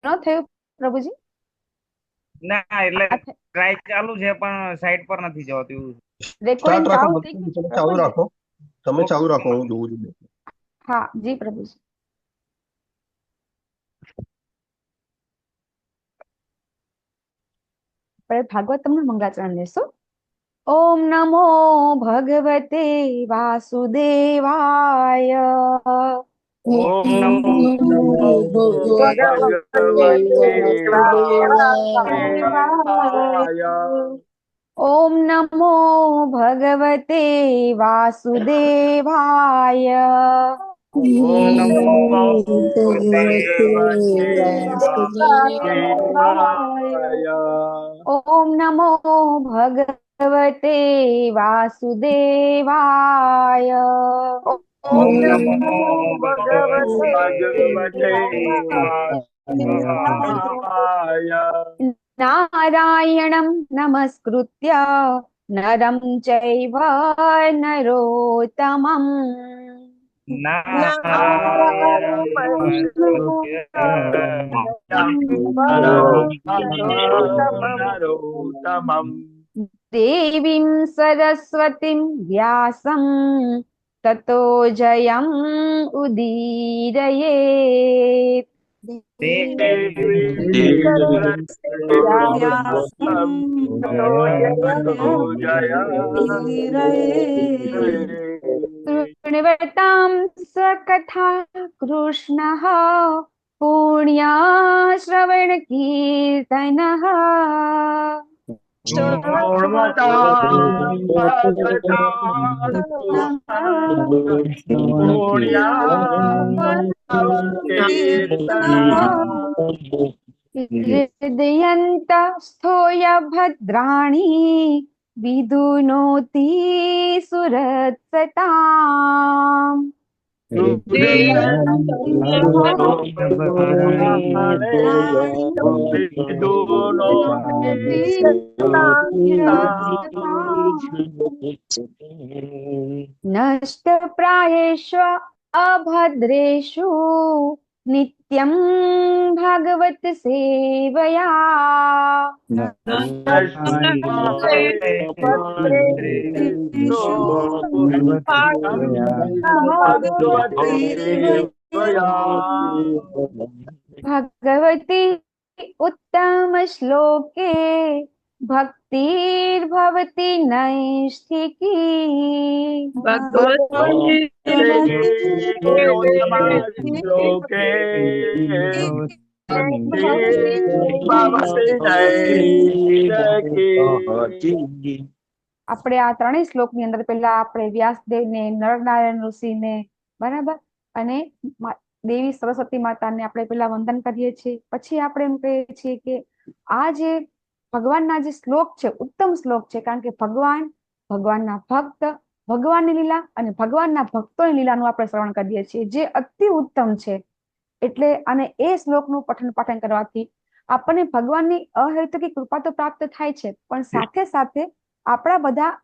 ન થયું પ્રભુજી? ના એટલે ટ્રાય ચાલુ છે પણ સાઈડ પર નથી જવાતું. રેકોર્ડિંગ સ્ટાર્ટ રાખો, ચાલુ થઈ ગયું છે તમે ચાલુ પ્રભુજી? રાખો. તમે ચાલુ ઓકે. રાખો, હું જોઉં છું. હા જી પ્રભુજી. આપણે ભાગવતમનું મંગલાચરણ લેશું. ઓમ નમો ભગવતે વાસુદેવાય. ઓમ નમો ભગવતે ભગવતે વાસુદેવાય. ઓમ નમો ભગવતે વાસુદેવાય. ઓમ નમો ભગવતે વાસુદેવાય. ઓમ નમો ભગવતે વાસુદેવાય. ઓમ ઓમ નમો નમો ભગવતે ભગવતે વાસુદેવાય. નારાયણં નમસ્કૃત્ય નરં ચૈવ નરોત્તમં. નારાયણ નારાયણ નમસ્કૃત્ય નરોત્તમં. દેવીં સરસ્વતીં વ્યાસં તતો જયં ઉદીરયેત. દેવી સરસ્વતી વ્યાસં તતો જય. શૃण्वतां सकथा कृष्णः पुण्याश्रवणकीर्तनः. हृदयन्तस्थो भद्राणि विदुनोति सुरत्सताम्. नष्टप्रायेषु अभद्रेषु नित्यं भागवत सेवया. भगवती उत्तम श्लोके भक्तिर्भवति नैष्ठिकी. આપણે આ ત્રણેય શ્લોકની અંદર પેલા આપણે વ્યાસદેવને, નરનારાયણ ઋષિને, બરાબર, અને દેવી સરસ્વતી માતાને આપણે પેલા વંદન કરીએ છીએ. પછી આપણે એમ કહીએ છીએ કે આ જે ભગવાનના જે શ્લોક છે ઉત્તમ શ્લોક છે, કારણ કે ભગવાન, ભગવાનના ભક્ત, ભગવાનની લીલા અને ભગવાનના ભક્તોની લીલાનું આપણે શ્રવણ કરીએ છીએ, જે અતિ ઉત્તમ છે. એટલે અને એ શ્લોકનું પઠન પાઠન કરવાથી આપણને ભગવાનની અહેતુકી કૃપા તો પ્રાપ્ત થાય છે, પણ સાથે સાથે આપણા બધા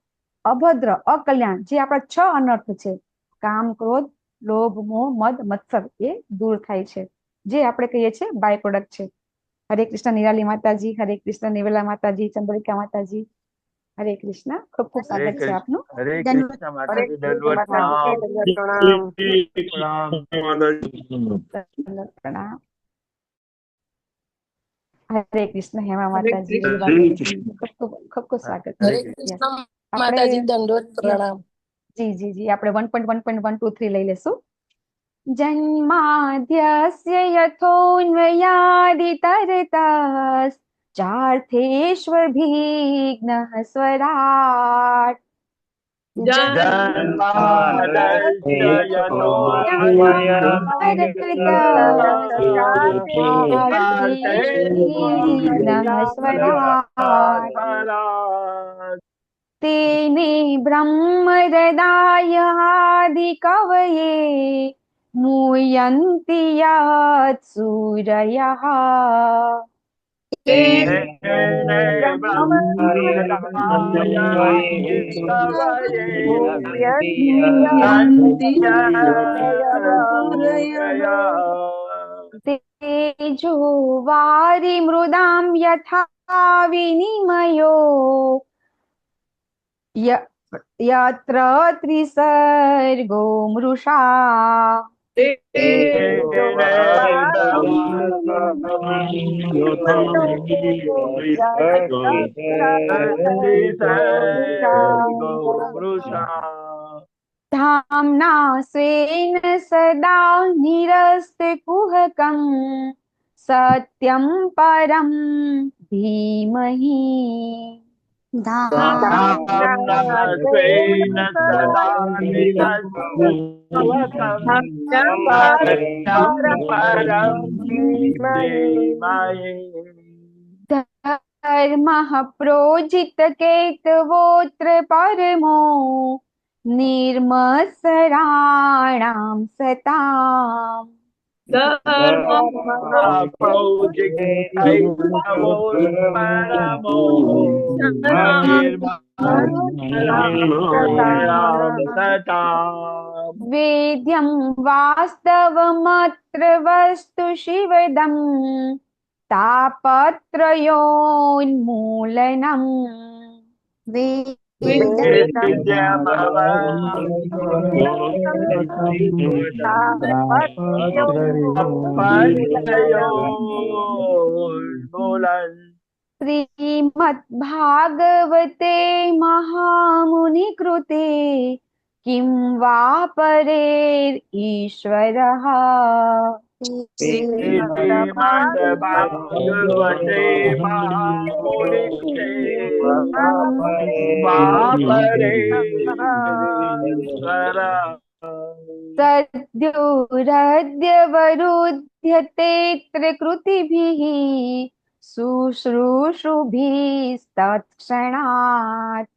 અભદ્ર, અકલ્યાણ, જે આપણા 6 અનર્થ છે, કામ, ક્રોધ, લોભ, મોહ, મદ, મત્સર, એ દૂર થાય છે, જે આપણે કહીએ છીએ બાય પ્રોડક્ટ છે. હરે કૃષ્ણ નિરાલી માતાજી, હરે કૃષ્ણ નિવેલા માતાજી, ચંદ્રિકા માતાજી, હરે કૃષ્ણ. ખૂબ ખૂબ સ્વાગત છે આપનું. હરે દંડવત કૃષ્ણ માતાજી, દંડવત પ્રણામ. પ્રણામ. હરે કૃષ્ણ હેમા માતાજી, હરે ખૂબ ખૂબ ખૂબ ખૂબ સ્વાગત છે. હરે Yes. કૃષ્ણ માતાજી, આપણે દંડવત પ્રણામ. જી જી જી આપણે 1.1.123 લઈ લેશું. જન્માદ્યસ્ય યથોન્મયાદિતરતશ્ચાર્થેष्वभिघ्नः स्वराट्. विघ्नः स्वराट्. तेने ब्रह्महृदाय आदिकवये मुह्यन्ति यत्सूरयः. तेजो वारिमृदां यथा विनिमयो य- यत्र त्रिसर्गो मृषा धाम्ना स्वेन सदा निरस्तकुहकं सत्यं परं धीमहि स्वेन सदा परं धीमहि धर्मः प्रोजितकेतवोऽत्र परमो निर्मत्सराणां सताम् वेद्यं वास्तवमत्र वस्तु शिवदं तापत्रयोन्मूलनम् श्रीमद्भागवते महामुनिकृते किं वा परेरीश्वरः श्रीमद्भागवते सद्योरद्यवरुध्यतेऽत्र कृतिभिः शुश्रूषुभिस्तत्क्षणात्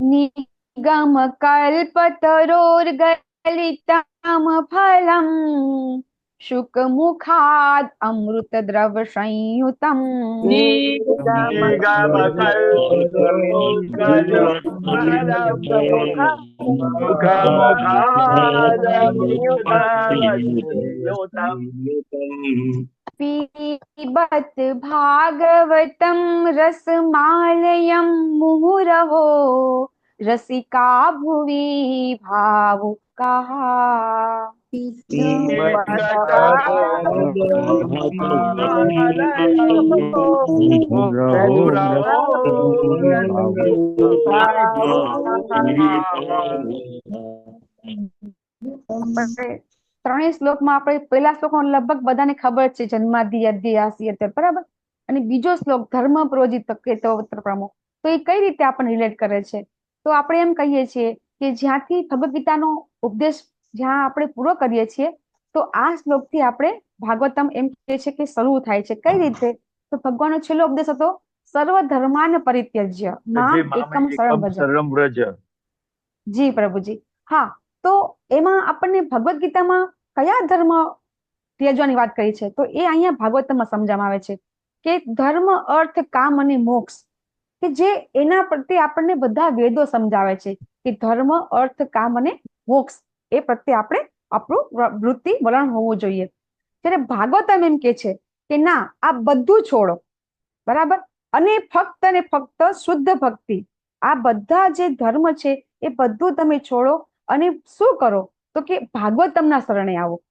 निगमकल्पतरोर्गलितं फलं शुकमुखाद् अमृतद्रवसंयुतम् पिबत भागवतं रसमालयं मुहुरहो रसिका भुवि भावुकाः ત્રણેય શ્લોકમાં આપણે પહેલા શ્લોક લગભગ બધાને ખબર છે, જન્માદિ અધ્યાસી બરાબર. અને બીજો શ્લોક ધર્મ પ્રોજિત કેતવત્ર પ્રમો, તો એ કઈ રીતે આપણને રિલેટ કરે છે? તો આપણે એમ કહીએ છીએ કે જ્યાંથી ભગવદ ગીતાનો ઉપદેશ જ્યાં આપણે પૂરો કરીએ છીએ, તો આ શ્લોકથી આપણે ભાગવતમ એમ કહે છે કે શરૂ થાય છે. કઈ રીતે? તો ભગવાનનો છેલ્લો ઉપદેશ હતો સર્વ ધર્માન પરિત્યજ્ય મામ એકમ શરણં વ્રજ. જી પ્રભુજી. હા, તો એમાં આપણને ભગવદ ગીતામાં કયા ધર્મ ત્યજવાની વાત કરી છે? તો એ અહીંયા ભાગવતમાં સમજાવવામાં આવે છે કે ધર્મ, અર્થ, કામ અને મોક્ષ, કે જે એના પ્રત્યે આપણને બધા વેદો સમજાવે છે કે ધર્મ, અર્થ, કામ અને મોક્ષ એ પ્રત્યે આપણે આપણું વૃત્તિ વલણ હોવું જોઈએ. ત્યારે ભાગવતમ એમ કે છે કે ના, આ બધું છોડો, બરાબર, અને ફક્ત શુદ્ધ ભક્તિ, આ બધા જે ધર્મ છે એ બધું તમે છોડો અને શું કરો? તો કે ભાગવતમના શરણે આવો,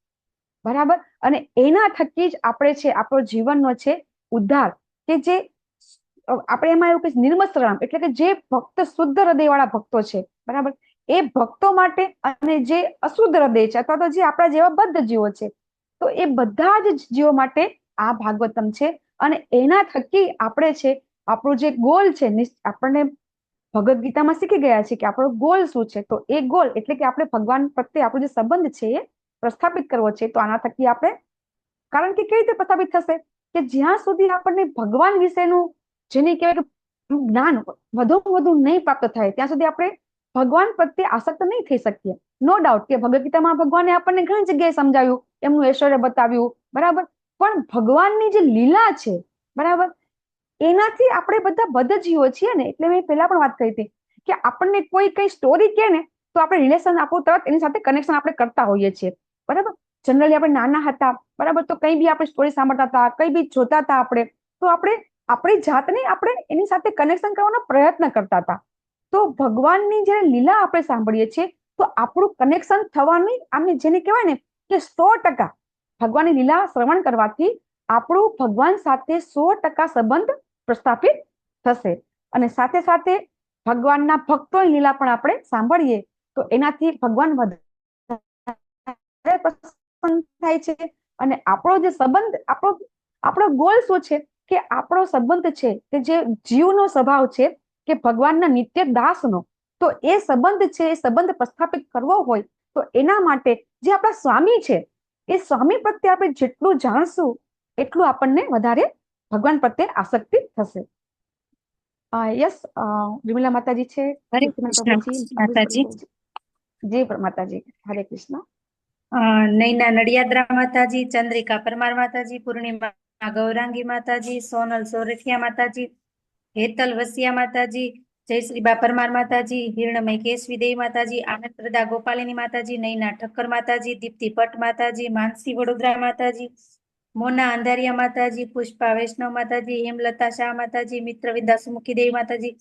બરાબર. અને એના થકી જ આપણે છે આપણો જીવનનો છે ઉદ્ધાર, કે જે આપણે એમાં એવું કે નિર્મત્સરામ એટલે કે જે ભક્ત શુદ્ધ હૃદય વાળા ભક્તો છે, બરાબર, એ ભક્તો માટે, અને જે અશુદ્ધ હૃદય છે અથવા તો જે આપણા જેવા બદ્ધ જીવો છે, તો એ બધા જ જીવો માટે આ ભાગવતમ છે. અને એના થકી આપણે છે આપણું જે ગોલ છે, આપણને ભગવદ ગીતામાં શીખી ગયા છે કે આપણો ગોલ શું છે. તો એ ગોલ એટલે કે આપણે ભગવાન પ્રત્યે આપણો જે સંબંધ છે એ પ્રસ્થાપિત કરવો છે. તો આના થકી આપણે, કારણ કે કેવી રીતે પ્રસ્થાપિત થશે કે જ્યાં સુધી આપણને ભગવાન વિશેનું જેને કહેવાય કે જ્ઞાન વધુ નહીં પ્રાપ્ત થાય, ત્યાં સુધી આપણે ભગવાન પ્રત્યે આસક્ત નહીં થઈ શકીએ. નો ડાઉટ કે ભગવદ ગીતામાં ભગવાને આપણને ઘણી જગ્યાએ સમજાવ્યું, એમનું ઐશ્વર્ય બતાવ્યું, બરાબર, પણ ભગવાનની જે લીલા છે, બરાબર, એનાથી આપણે બધા બદ્ધજીવો છીએ ને, એટલે મેં પહેલા પણ વાત કરી હતી કે આપણને કોઈ કઈ સ્ટોરી કહે ને તો આપણે રિલેશન આપણું તરત એની સાથે કનેક્શન આપણે કરતા હોઈએ છીએ, બરાબર. જનરલી આપણે નાના હતા, બરાબર, તો કઈ બી આપણે સ્ટોરી સાંભળતા હતા, કઈ બી જોતા હતા આપણે, તો આપણે આપણી જાતને આપણે એની સાથે કનેક્શન કરવાનો પ્રયત્ન કરતા હતા. તો ભગવાનની જયારે લીલા આપણે સાંભળીએ છીએ તો આપણું કનેક્શન થવાની, આમને જેને કહેવાય ને કે 100% ભગવાનની લીલા શ્રવણ કરવાથી આપણું ભગવાન સાથે 100% સંબંધ પ્રસ્થાપિત થશે. અને સાથે સાથે ભગવાનના ભક્તોની લીલા પણ આપણે સાંભળીએ તો એનાથી ભગવાન વધારે પ્રસન્ન થાય છે. અને આપણો જે સંબંધ, આપણો ગોલ શું છે કે આપણો સંબંધ છે કે જે જીવનો સ્વભાવ છે કે ભગવાનના નિત્ય દાસનો, તો એ સંબંધ છે, એ સંબંધ પ્રસ્થાપિત કરવો હોય તો એના માટે જે આપણા સ્વામી છે એ સ્વામી પ્રત્યે આપણે જેટલું જાણશું એટલું આપણને વધારે ભગવાન પ્રત્યે આસક્તિ થશે. યસ, વિમલા માતાજી છે. હરે કૃષ્ણ માતાજી. જી માતાજી, હરે કૃષ્ણ. નૈના નડિયાદરા માતાજી, ચંદ્રિકા પરમાર માતાજી, પૂર્ણિમા ગૌરાંગી માતાજી, સોનલ સોરઠિયા માતાજી, હેતલ વસિયા માતાજી, જયશ્રીબા પરમાર માતાજી, હિરણમય કેશવી દેવી માતાજી, આનંદ પ્રદા ગોપાલિની માતાજી, નૈના ઠક્કર માતાજી, દીપ્તિ પટ માતાજી, માનસી વડોદરા માતાજી, મોના અંધારિયા માતાજી, પુષ્પા વૈષ્ણવ માતાજી, હેમલતા શાહ માતાજી, મિત્રવિદ્યા સુમુખી દેવી માતાજી,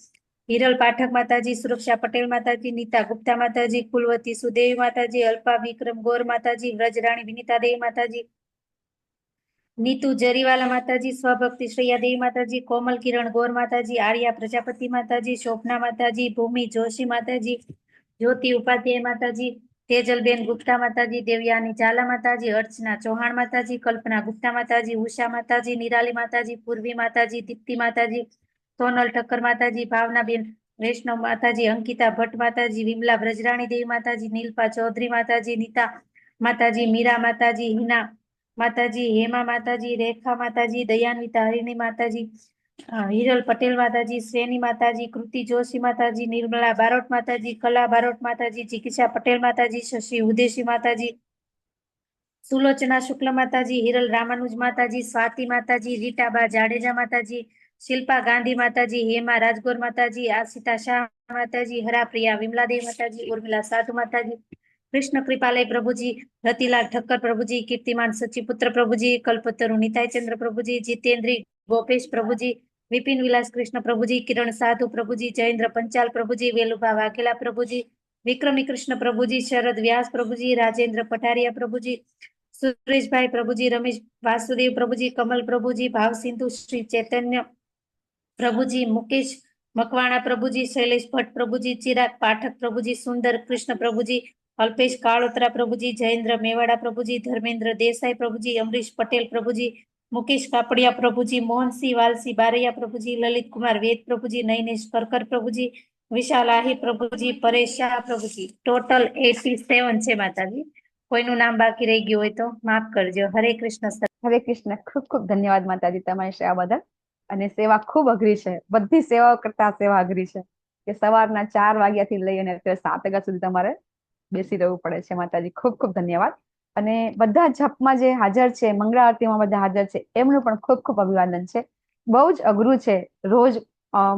હિરલ પાઠક માતાજી, સુરક્ષા પટેલ માતાજી, નીતા ગુપ્તા માતાજી, કુલવતી સુદેવી માતાજી, અલ્પા વિક્રમ ગોર માતાજી, વ્રજરાણી વિનીતા દેવી માતાજી, નીતુ જરીવાલા માતાજી, સ્વભક્તિ શ્રેયા દેવી માતાજી, કોમલ કિરણ ગોર માતાજી, આર્યા પ્રજાપતિ માતાજી, શોભના માતાજી, ભૂમિ જોશી માતાજી, જ્યોતિ ઉપાધ્યાય માતાજી, તેજલબેન ગુપ્તા માતાજી, દેવયાની ઝાલા માતાજી, અર્ચના ચૌહાણ માતાજી, કલ્પના ગુપ્તા માતાજી, ઉષા માતાજી, નિરાલી માતાજી, પૂર્વી માતાજી, દીપ્તિ માતાજી, સોનલ ઠક્કર માતાજી, ભાવનાબેન વૈષ્ણવ માતાજી, અંકિતા ભટ્ટ માતાજી, વિમલા વ્રજરાણી દેવી માતાજી, નીલપા ચૌધરી માતાજી, નીતા માતાજી, મીરા માતાજી, હિના માતાજી, હેમા માતાજી, રેખા માતાજી, દયાન્વિતા હરિણી માતાજી, હિરલ પટેલ માતાજી, શ્રેણી માતાજી, કૃતિ જોશી માતાજી, નિર્મલા બારોટ માતાજી, કલા બારોટ માતાજી, જિગીષા પટેલ માતાજી, શશી ઉદેશી માતાજી, સુલોચના શુક્લ માતાજી, હિરલ રામાનુજ માતાજી, સ્વાતિ માતાજી, રીટાબા જાડેજા માતાજી, શિલ્પા ગાંધી માતાજી, હેમા રાજગોર માતાજી, આશિતા શાહ માતાજી, હરાપ્રિયા વિમલાદેવી માતાજી, ઉર્મિલા સાધુ માતાજી, કૃષ્ણ કૃપાલય પ્રભુજી, રતિલાલ ઠક્કર પ્રભુજી, કીર્તિમાન સચીપુત્ર પ્રભુજી, કલ્પતરુ નિતાયચંદ્ર પ્રભુજી, જીતેન્દ્રી ગોપેશ પ્રભુજી, વિપિન વિલાસ કૃષ્ણ પ્રભુજી, કિરણ સાધુ પ્રભુજી, જયેન્દ્ર પંચાલ પ્રભુજી, વેલુભા વાઘેલા પ્રભુજી, વિક્રમી કૃષ્ણ પ્રભુજી, શરદ વ્યાસ પ્રભુજી, રાજેન્દ્ર પટારિયા પ્રભુજી, સુરેશભાઈ પ્રભુજી, રમેશ વાસુદેવ પ્રભુજી, કમલ પ્રભુજી, ભાવસિંધુ શ્રી ચૈતન્ય પ્રભુજી, મુકેશ મકવાણા પ્રભુજી, શૈલેષ ભટ્ટ પ્રભુજી, ચિરાગ પાઠક પ્રભુજી, સુંદર કૃષ્ણ પ્રભુજી, અલ્પેશ કાળોતરા પ્રભુજી, જયેન્દ્ર મેવાડા પ્રભુજી, ધર્મેન્દ્ર દેસાઈ પ્રભુજી, અમરીશ પટેલ પ્રભુજી, મુકેશ કાપડિયા પ્રભુજી, મોહનસિંહ વાલસી બારૈયા પ્રભુજી, લલિત કુમાર વેદ પ્રભુજી, નૈનેશ કરકર પ્રભુજી, વિશાલ આહિર પ્રભુજી, પરેશ શાહ પ્રભુજી. ટોટલ 87 છે માતાજી. કોઈનું નામ બાકી રહી ગયું હોય તો માફ કરજો. હરે કૃષ્ણ. હરે કૃષ્ણ. ખૂબ ખૂબ ધન્યવાદ માતાજી તમારી સેવા બદલ. અને સેવા ખૂબ અઘરી છે, બધી સેવાઓ કરતા સેવા અઘરી છે કે સવારના 4 વાગ્યાથી લઈ અને અત્યારે 7 વાગ્યા સુધી તમારે બેસી રહેવું પડે છે. માતાજી ખૂબ ખૂબ ધન્યવાદ. અને બધા જપમાં જે હાજર છે, મંગળા આરતીમાં બધા હાજર છે, એમનું પણ ખૂબ ખૂબ અભિવાદન છે. બહુ જ અઘરું છે રોજ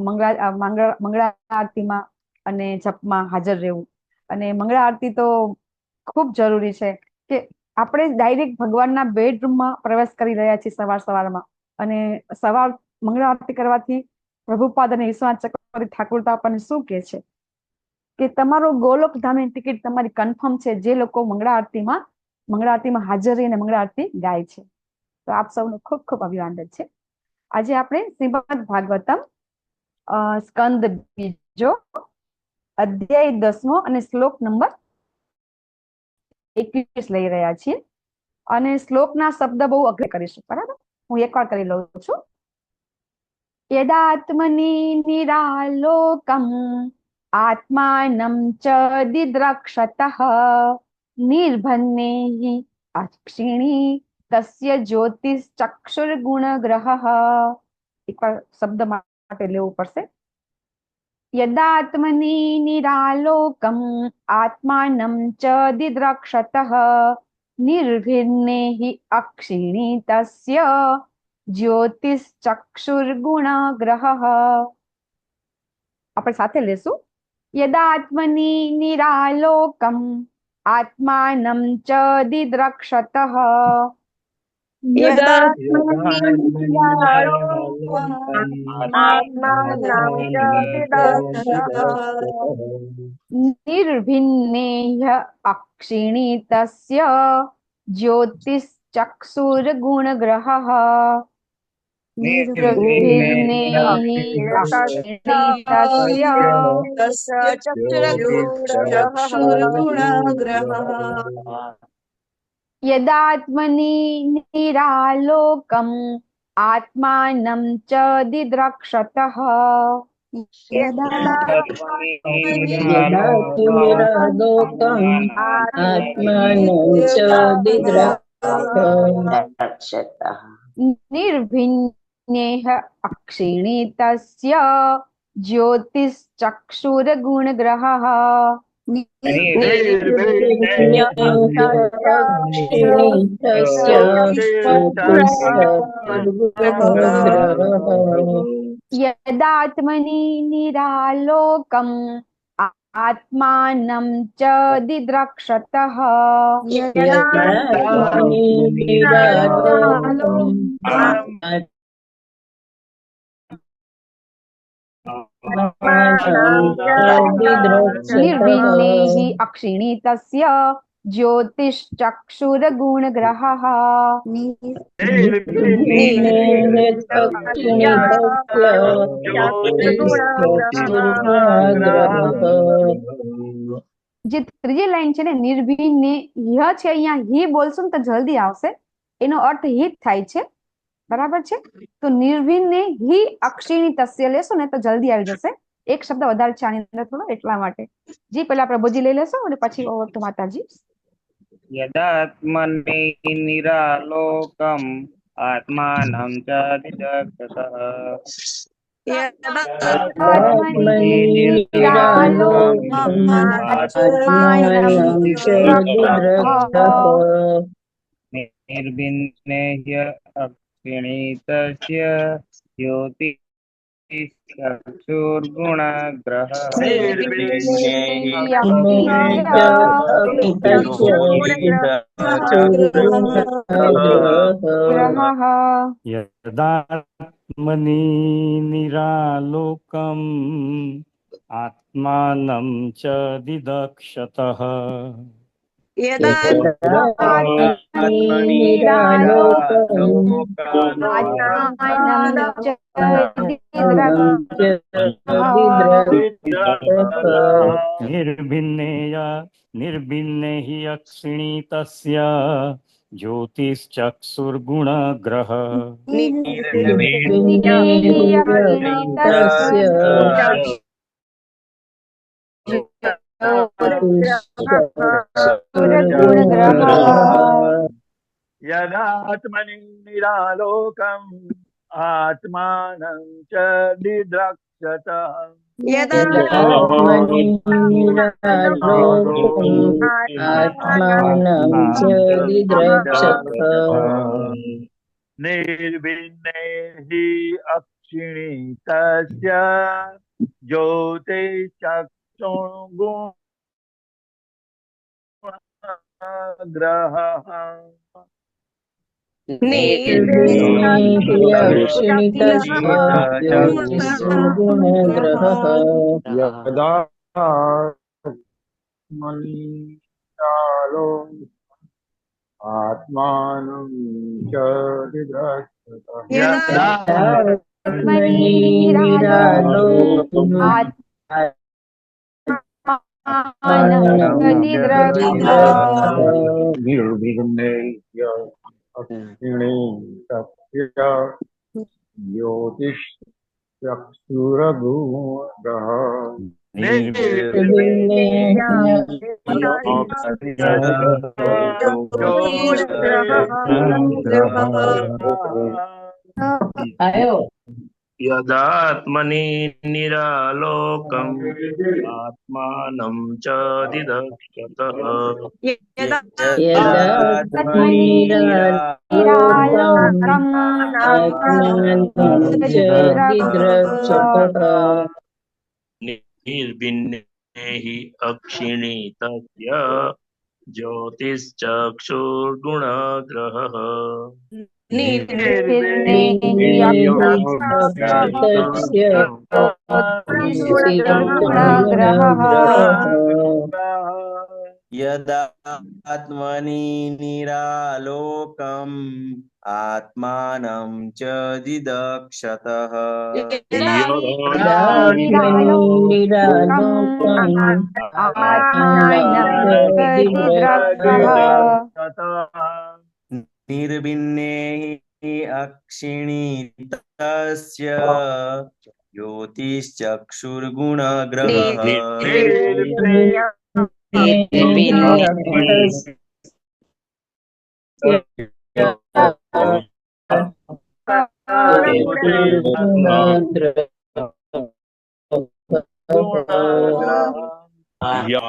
મંગળા આરતીમાં અને જપમાં હાજર રહેવું. અને મંગળા આરતી તો ખૂબ જરૂરી છે કે આપણે ડાયરેક્ટ ભગવાનના બેડરૂમમાં પ્રવેશ કરી રહ્યા છીએ સવારમાં. અને સવાર મંગળા આરતી કરવાથી પ્રભુપાદ અને વિશ્વનાથ ચક્રવર્તી ઠાકુર તો આપણને શું કહે છે કે તમારો ગોલોક ધામની ટિકિટ તમારી કન્ફર્મ છે, જે લોકો મંગળા આરતીમાં હાજર રહીને મંગળા આરતી ગાય છે. તો આપ સૌનું ખૂબ ખૂબ અભિવાદન છે. આજે આપણે શ્રીમદ ભાગવતમ સ્કંદ બીજો, અધ્યાય 10મો અને શ્લોક નંબર 21 લઈ રહ્યા છીએ. અને શ્લોકના શબ્દ બહુ અઘરા કરીશું, બરાબર? હું એકવાર કરી લઉં છું. યદાત્મની નિરાલોકમ આત્માનમ ચ દિદ્રક્ષતઃ નિર્ભન્નેહિ અક્ષિણી તસ્ય જ્યોતિશ્ચક્ષુર્ગુણગ્રહઃ. એકવાર શબ્દ માટે લેવું પડશે. યદાત્મની નિરાલોકમ આત્માનમ ચ દિદ્રક્ષતઃ નિર્ભિન્નેહિ અક્ષિણી તસ્ય જ્યોતિશ્ચક્ષુર્ગુણગ્રહઃ. આપણે સાથે લેશું. યદાત્મનિ નિરાલોકમ આત્માનં ચ દિદ્રક્ષતઃ. निर्भिन्नेह अक्षिणीतस्य ज्योतिश्चक्षुर्गुणग्रहः. निर्भिन्नेह यदात्मनि निरालोकम् आत्मानं च दिद्रक्षतः. निर्भिन्नेह अक्षिणीतस्य ज्योतिश्चक्षुर्गुणग्रहः. यदात्मनि निरालोकम् आत्मानं च दिद्रक्षतः. निर्भिन्नेहि अक्षिणीतस्य ज्योतिश्चक्षुर्गुणग्रहः. જે ત્રીજી લાઈન છે ને નિર્ભિન્ને ય છે, અહીંયા હી બોલશું ને તો જલ્દી આવશે. એનો અર્થ હિત થાય છે, બરાબર છે. તો નિર્ભિન્ને હી અક્ષિણી તસ્ય લેશું ને તો જલ્દી આવી જશે. એક શબ્દ વધારે છે આની અંદર થોડો, એટલા માટે. જી પહેલા આપણે બોજી લઈ લેશું અને પછી ઓવર ટુ માતાજી. यदात्मनि निरालोकम् आत्मानं च दिदक्षतः. निर्भिन्ने अक्षिणीतस्य ज्योतिश्चक्षुर्गुणग्रहः. यदात्मनि निरालोकम् आत्मानं च दिदक्षतः. निर्भिन्ने हि अक्षिणीतस्य ज्योतिश्चक्षुर्गुणग्रहः. यदात्मनि निरालोकम् आत्मानं च दिद्रक्षतः. निर्भिन्ने हि अक्षिणीतस्य ज्योतिश्चक्षुर्गुणग्रहः. आत्मानं च निर्भिन्ने यदात्मनि निरालोकम् आत्मानं च दिदक्षतः यदात्मनि आत्मनि निरालोकम् निरालोकम् आत्मानं च दिद्रक्षतः निर्भिन्ने हि अक्षिणी तस्य ज्योतिश्चक्षुर्गुणग्रहः निर्विघ्ने निर्विघ्नेऽक्षितस्य ज्योतिषुर्गुणग्रहः यदात्मनि निरालोकम् आत्मानं च दिदक्षतः यदात्मनि निरालोकम् आत्मानं च दिद्रक्षतः निर्भिन्ने हि अक्षिणीतस्य ज्योतिश्चक्षुर्गुणग्रहः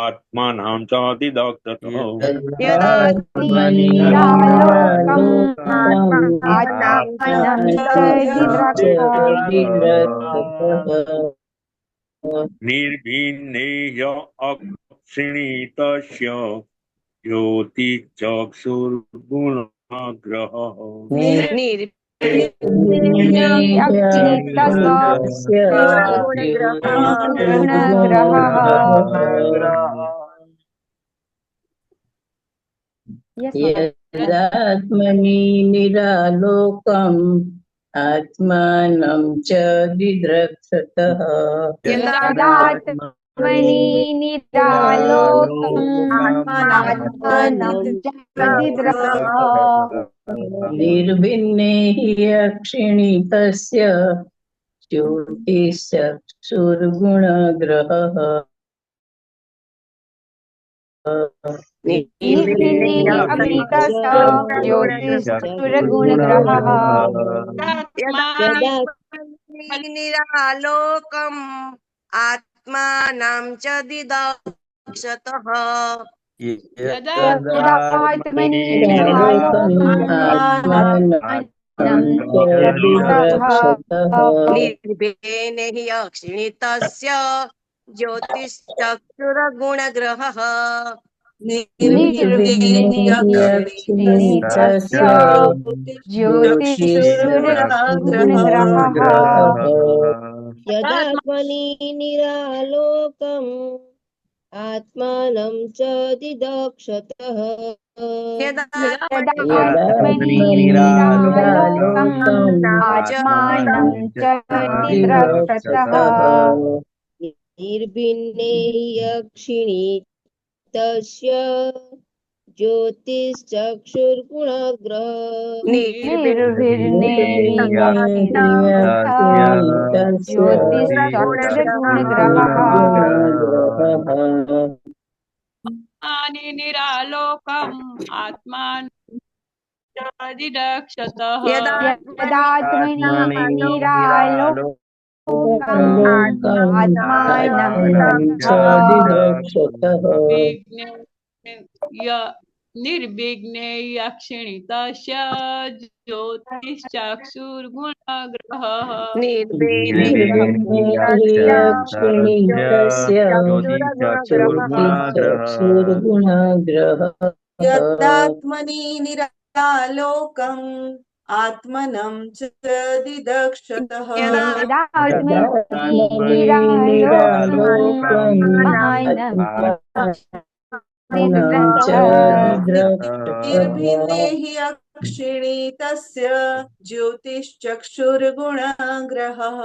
आत्मानं च दिदक्षतः यदात्मनि निरालोकम् आत्मानं च दिद्रक्षतः निर्भिन्ने अक्षिणीतस्य ज्योतिश्चक्षुर्गुणग्रहः ज्योतिषुर्गुणग्रहः यदात्मनि निरालोकम् आत्मानं च दिद्रक्षतः यदात्मनि निरालोकम् आत्मानं च दिद्रक्षतः निर्भिन्ने हि अक्षिणीतस्य ज्योतिश्चक्षुर्गुणग्रहः निर्भिन्ने हि अक्षितस्य ज्योतिषुर्गुणग्रहः निरालोकम् आत्मानं च दिदक्षतः यदात्मनि निरालोकम् आत्मानं च दिद्रक्षतः निर्भिन्ने हि अक्षिणीतस्य ज्योतिश्चक्षुर्गुणग्रहः निर्भिन्ने हि अक्षिणीतस्य ज्योतिषुर्गुणग्रहः यदात्मनि निरालोकम् आत्मानं च दिदक्षतः यदात्मनि निरालोकम् आत्मानं च दिद्रक्षतः निर्भिन्ने अक्षिणीतस्य ज्योतिश्चक्षुर्गुणग्रहः निर्भिन्ने ज्योतिश्चक्षुर्गुणग्रहः निरालोकम् आत्मानं च दिदक्षतः यदात्मनि निरालोकम् आत्मानं च निर्विघ्ने अक्षिणीतस्य ज्योतिश्चक्षुर्गुणग्रहः यदात्मनि निरालोकम् आत्मनं च दिदक्षतः निर्भिन्ने हि अक्षिणीतस्य ज्योतिश्चक्षुर्गुणग्रहः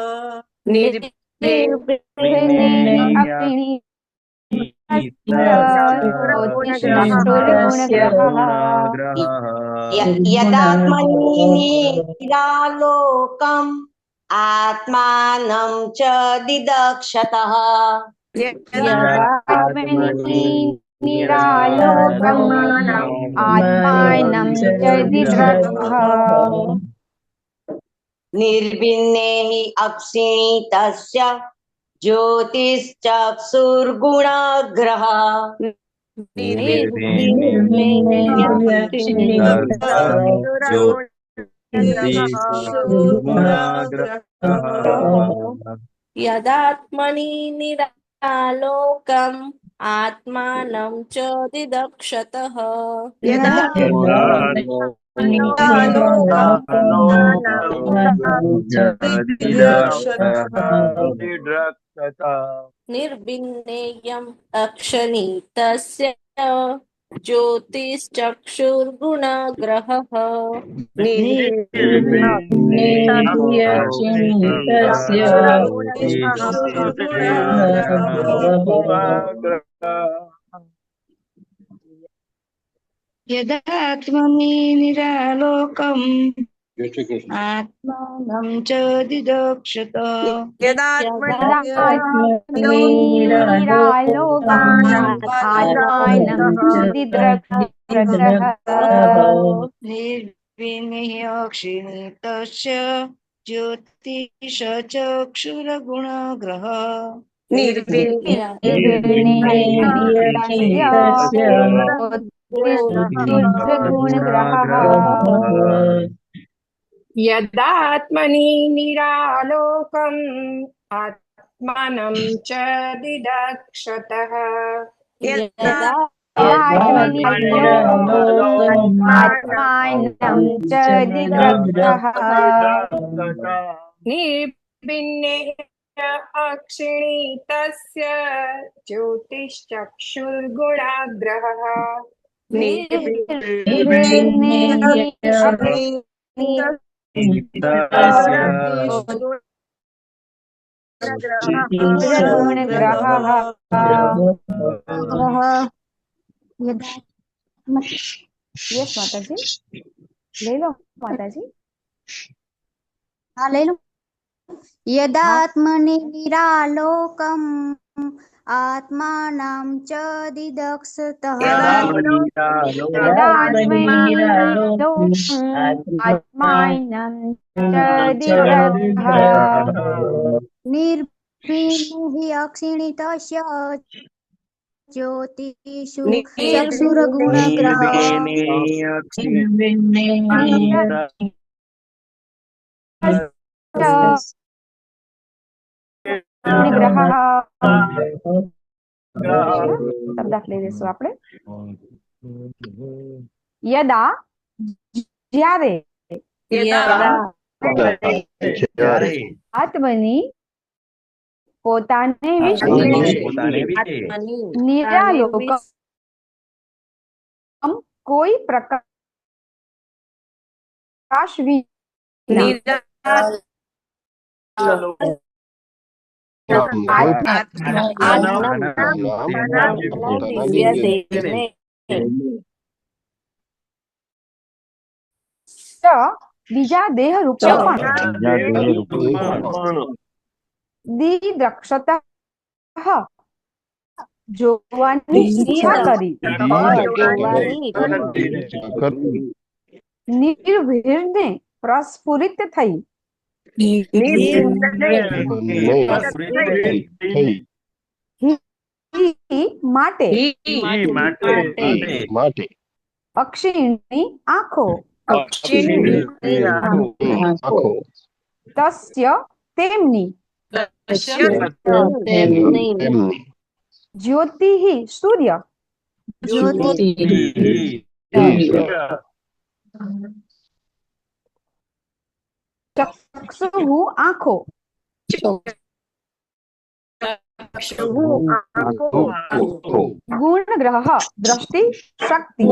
यदात्मनि निरालोकम् आत्मानं च दिदक्षतः यदात्मनि निरालोकम् आत्मानं च दिदक्षतः निर्भिन्ने हि अक्षिणी तस्य ज्योतिश्चक्षुर्गुणाग्रह निर्विण्णे यदात्मनि निरालोकम् आत्मानं च दिदक्षतः निर्भिन्नेयम् अक्षनीतस्य ज्योतिश्चक्षुर्गुणाग्रहः यदात्मनि निरालोकम् आत्मानं च दिदक्षतः निर्विण्यक्षिणीतस्य ज्योतिषचक्षुर्गुणाग्रह यदात्मनि निरालोकम् आत्मानं च दिदक्षतः निर्भिन्ने अक्षिणीतस्य ज्योतिश्चक्षुर्गुणाग्रहः यस माताजी ले लो माताजी हाँ ले लो यदात्मनि निरालोकम् आत्मानं च दिदक्षतः निर्भिन्ने अक्षिणीतस्य ज्योतिषु चक्षुर्गुणाग्रहः यदा જ્યારે આત્મની પોતાને વિશે નિરાલોકમ કોઈ પ્રકાશ વિના બીજા દેહ રૂપે દિદક્ષતઃ જોવાની ઈચ્છા કરી નિર્ભીરને પ્રસ્ફુરિત થઈ માટે અક્ષિણી આંખો તસ્ય તેમની જ્યોતિઃ સૂર્ય ચક્ષુઃ આંખો गुण ग्रह दृष्टि शक्ति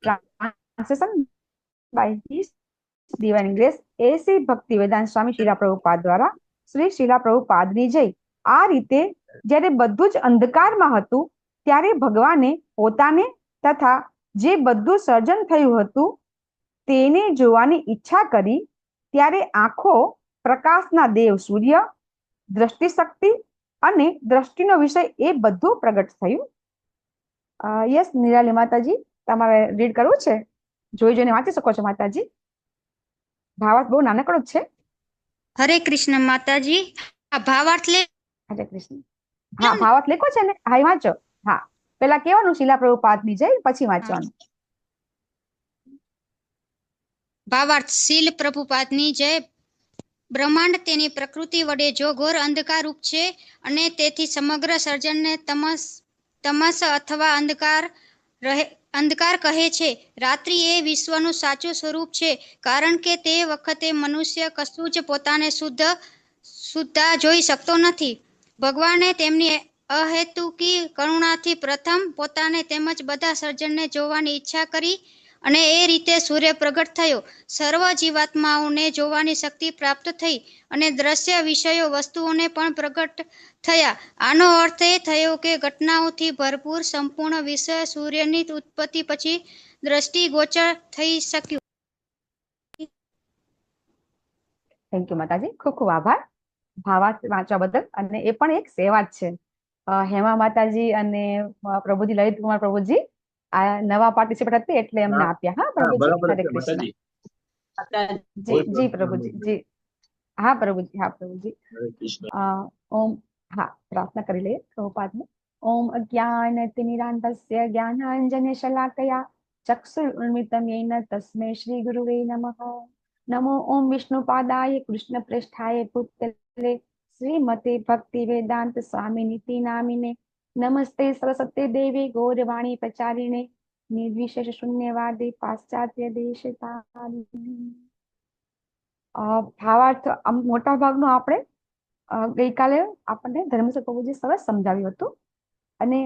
translation by his divine grace ऐसे भक्ति वेदांत स्वामी शीला प्रभुपाद द्वारा श्री शीला प्रभुपादनी जय आ रीते જ્યારે બધું જ અંધકારમાં હતું ત્યારે ભગવાને પોતાને તથા જે બધું સર્જન થયું હતું તેને જોવાની ઈચ્છા કરી ત્યારે આંખો પ્રકાશના દેવ સૂર્ય દ્રષ્ટિ શક્તિ અને દ્રષ્ટિનો વિષય એ બધું પ્રગટ થયું. યસ નિરાલી માતાજી તમારે રીડ કરવું છે? જોઈને વાંચી શકો છો માતાજી. ભાવાર્થ બહુ નાનકડો જ છે. હરે કૃષ્ણ માતાજી. આ ભાવાર્થ લે. હરે કૃષ્ણ. હા, ભાવાર્થ લખો છે ને? હા, વાંચો. હા, પેલા કેવાનું શીલા પ્રભુપાદની જય, પછી વાંચવાનું. ભાવાર્થ. શીલ પ્રભુપાદની જય. બ્રહ્માંડ તેની પ્રકૃતિ વડે જો ઘોર અંધકાર રૂપ છે અને તેથી સમગ્ર સર્જનને તમસ અથવા અંધકાર કહે છે. રાત્રિ એ વિશ્વનું સાચું સ્વરૂપ છે, કારણ કે તે વખતે મનુષ્ય કશું જ પોતાને શુદ્ધા જોઈ શકતો નથી. ભગવાને તેમની અહેતુકી કરુણાથી પ્રથમ પોતાને તેમજ બધા સર્જનને જોવાની ઈચ્છા કરી અને એ રીતે સૂર્ય પ્રગટ થયો. સર્વ જીવાત્માઓને જોવાની શક્તિ પ્રાપ્ત થઈ અને દ્રશ્ય વિષયો વસ્તુઓને પણ પ્રગટ થયા. આનો અર્થ એ થયો કે ઘટનાઓથી ભરપૂર સંપૂર્ણ વિશ્વ સૂર્યની ઉત્પત્તિ પછી દ્રષ્ટિગોચર થઈ શક્યું. થેન્ક યુ માતાજી, ખૂબ ખૂબ આભાર ભાવાર્થ વાંચવા બદલ. અને એ પણ એક સેવા જ છે. હેમા માતાજી અને પ્રભુજી, લલિત કુમાર પ્રભુજી આ નવા પાર્ટિસિપેટ હતી એટલે એમને આપ્યા. હા પ્રભુજી, હરે કૃષ્ણ. જી પ્રભુજી, જી. હા પ્રભુજી, હા પ્રભુજી. ઓમ. હા, પ્રાર્થના કરી લઈએ પ્રભુપાદને. ઓમ અજ્ઞાનતિમિરાન્ધસ્ય જ્ઞાનાંજન શલાકયા ચક્ષુરુન્મિલિतं येन તસ્मै શ્રી ગુરુવે નમઃ. નમો ઓમ વિષ્ણુપાદાય કૃષ્ણ પ્રેષ્ઠાય ભૂતલે શ્રીમતે ભક્તિ વેદાંત સ્વામિનિતિ નામિને. નમસ્તે સરસ્વતી દેવી ગૌરવાણી પ્રચારિણે નિર્વિશેષ શૂન્યવાદી પાશ્ચાત્ય દેશતારિણે. ભાવાર્થ મોટા ભાગનો આપણે ગઈકાલે આપણને ધર્મેશ્વર પ્રભુજી સરસ સમજાવ્યું હતું. અને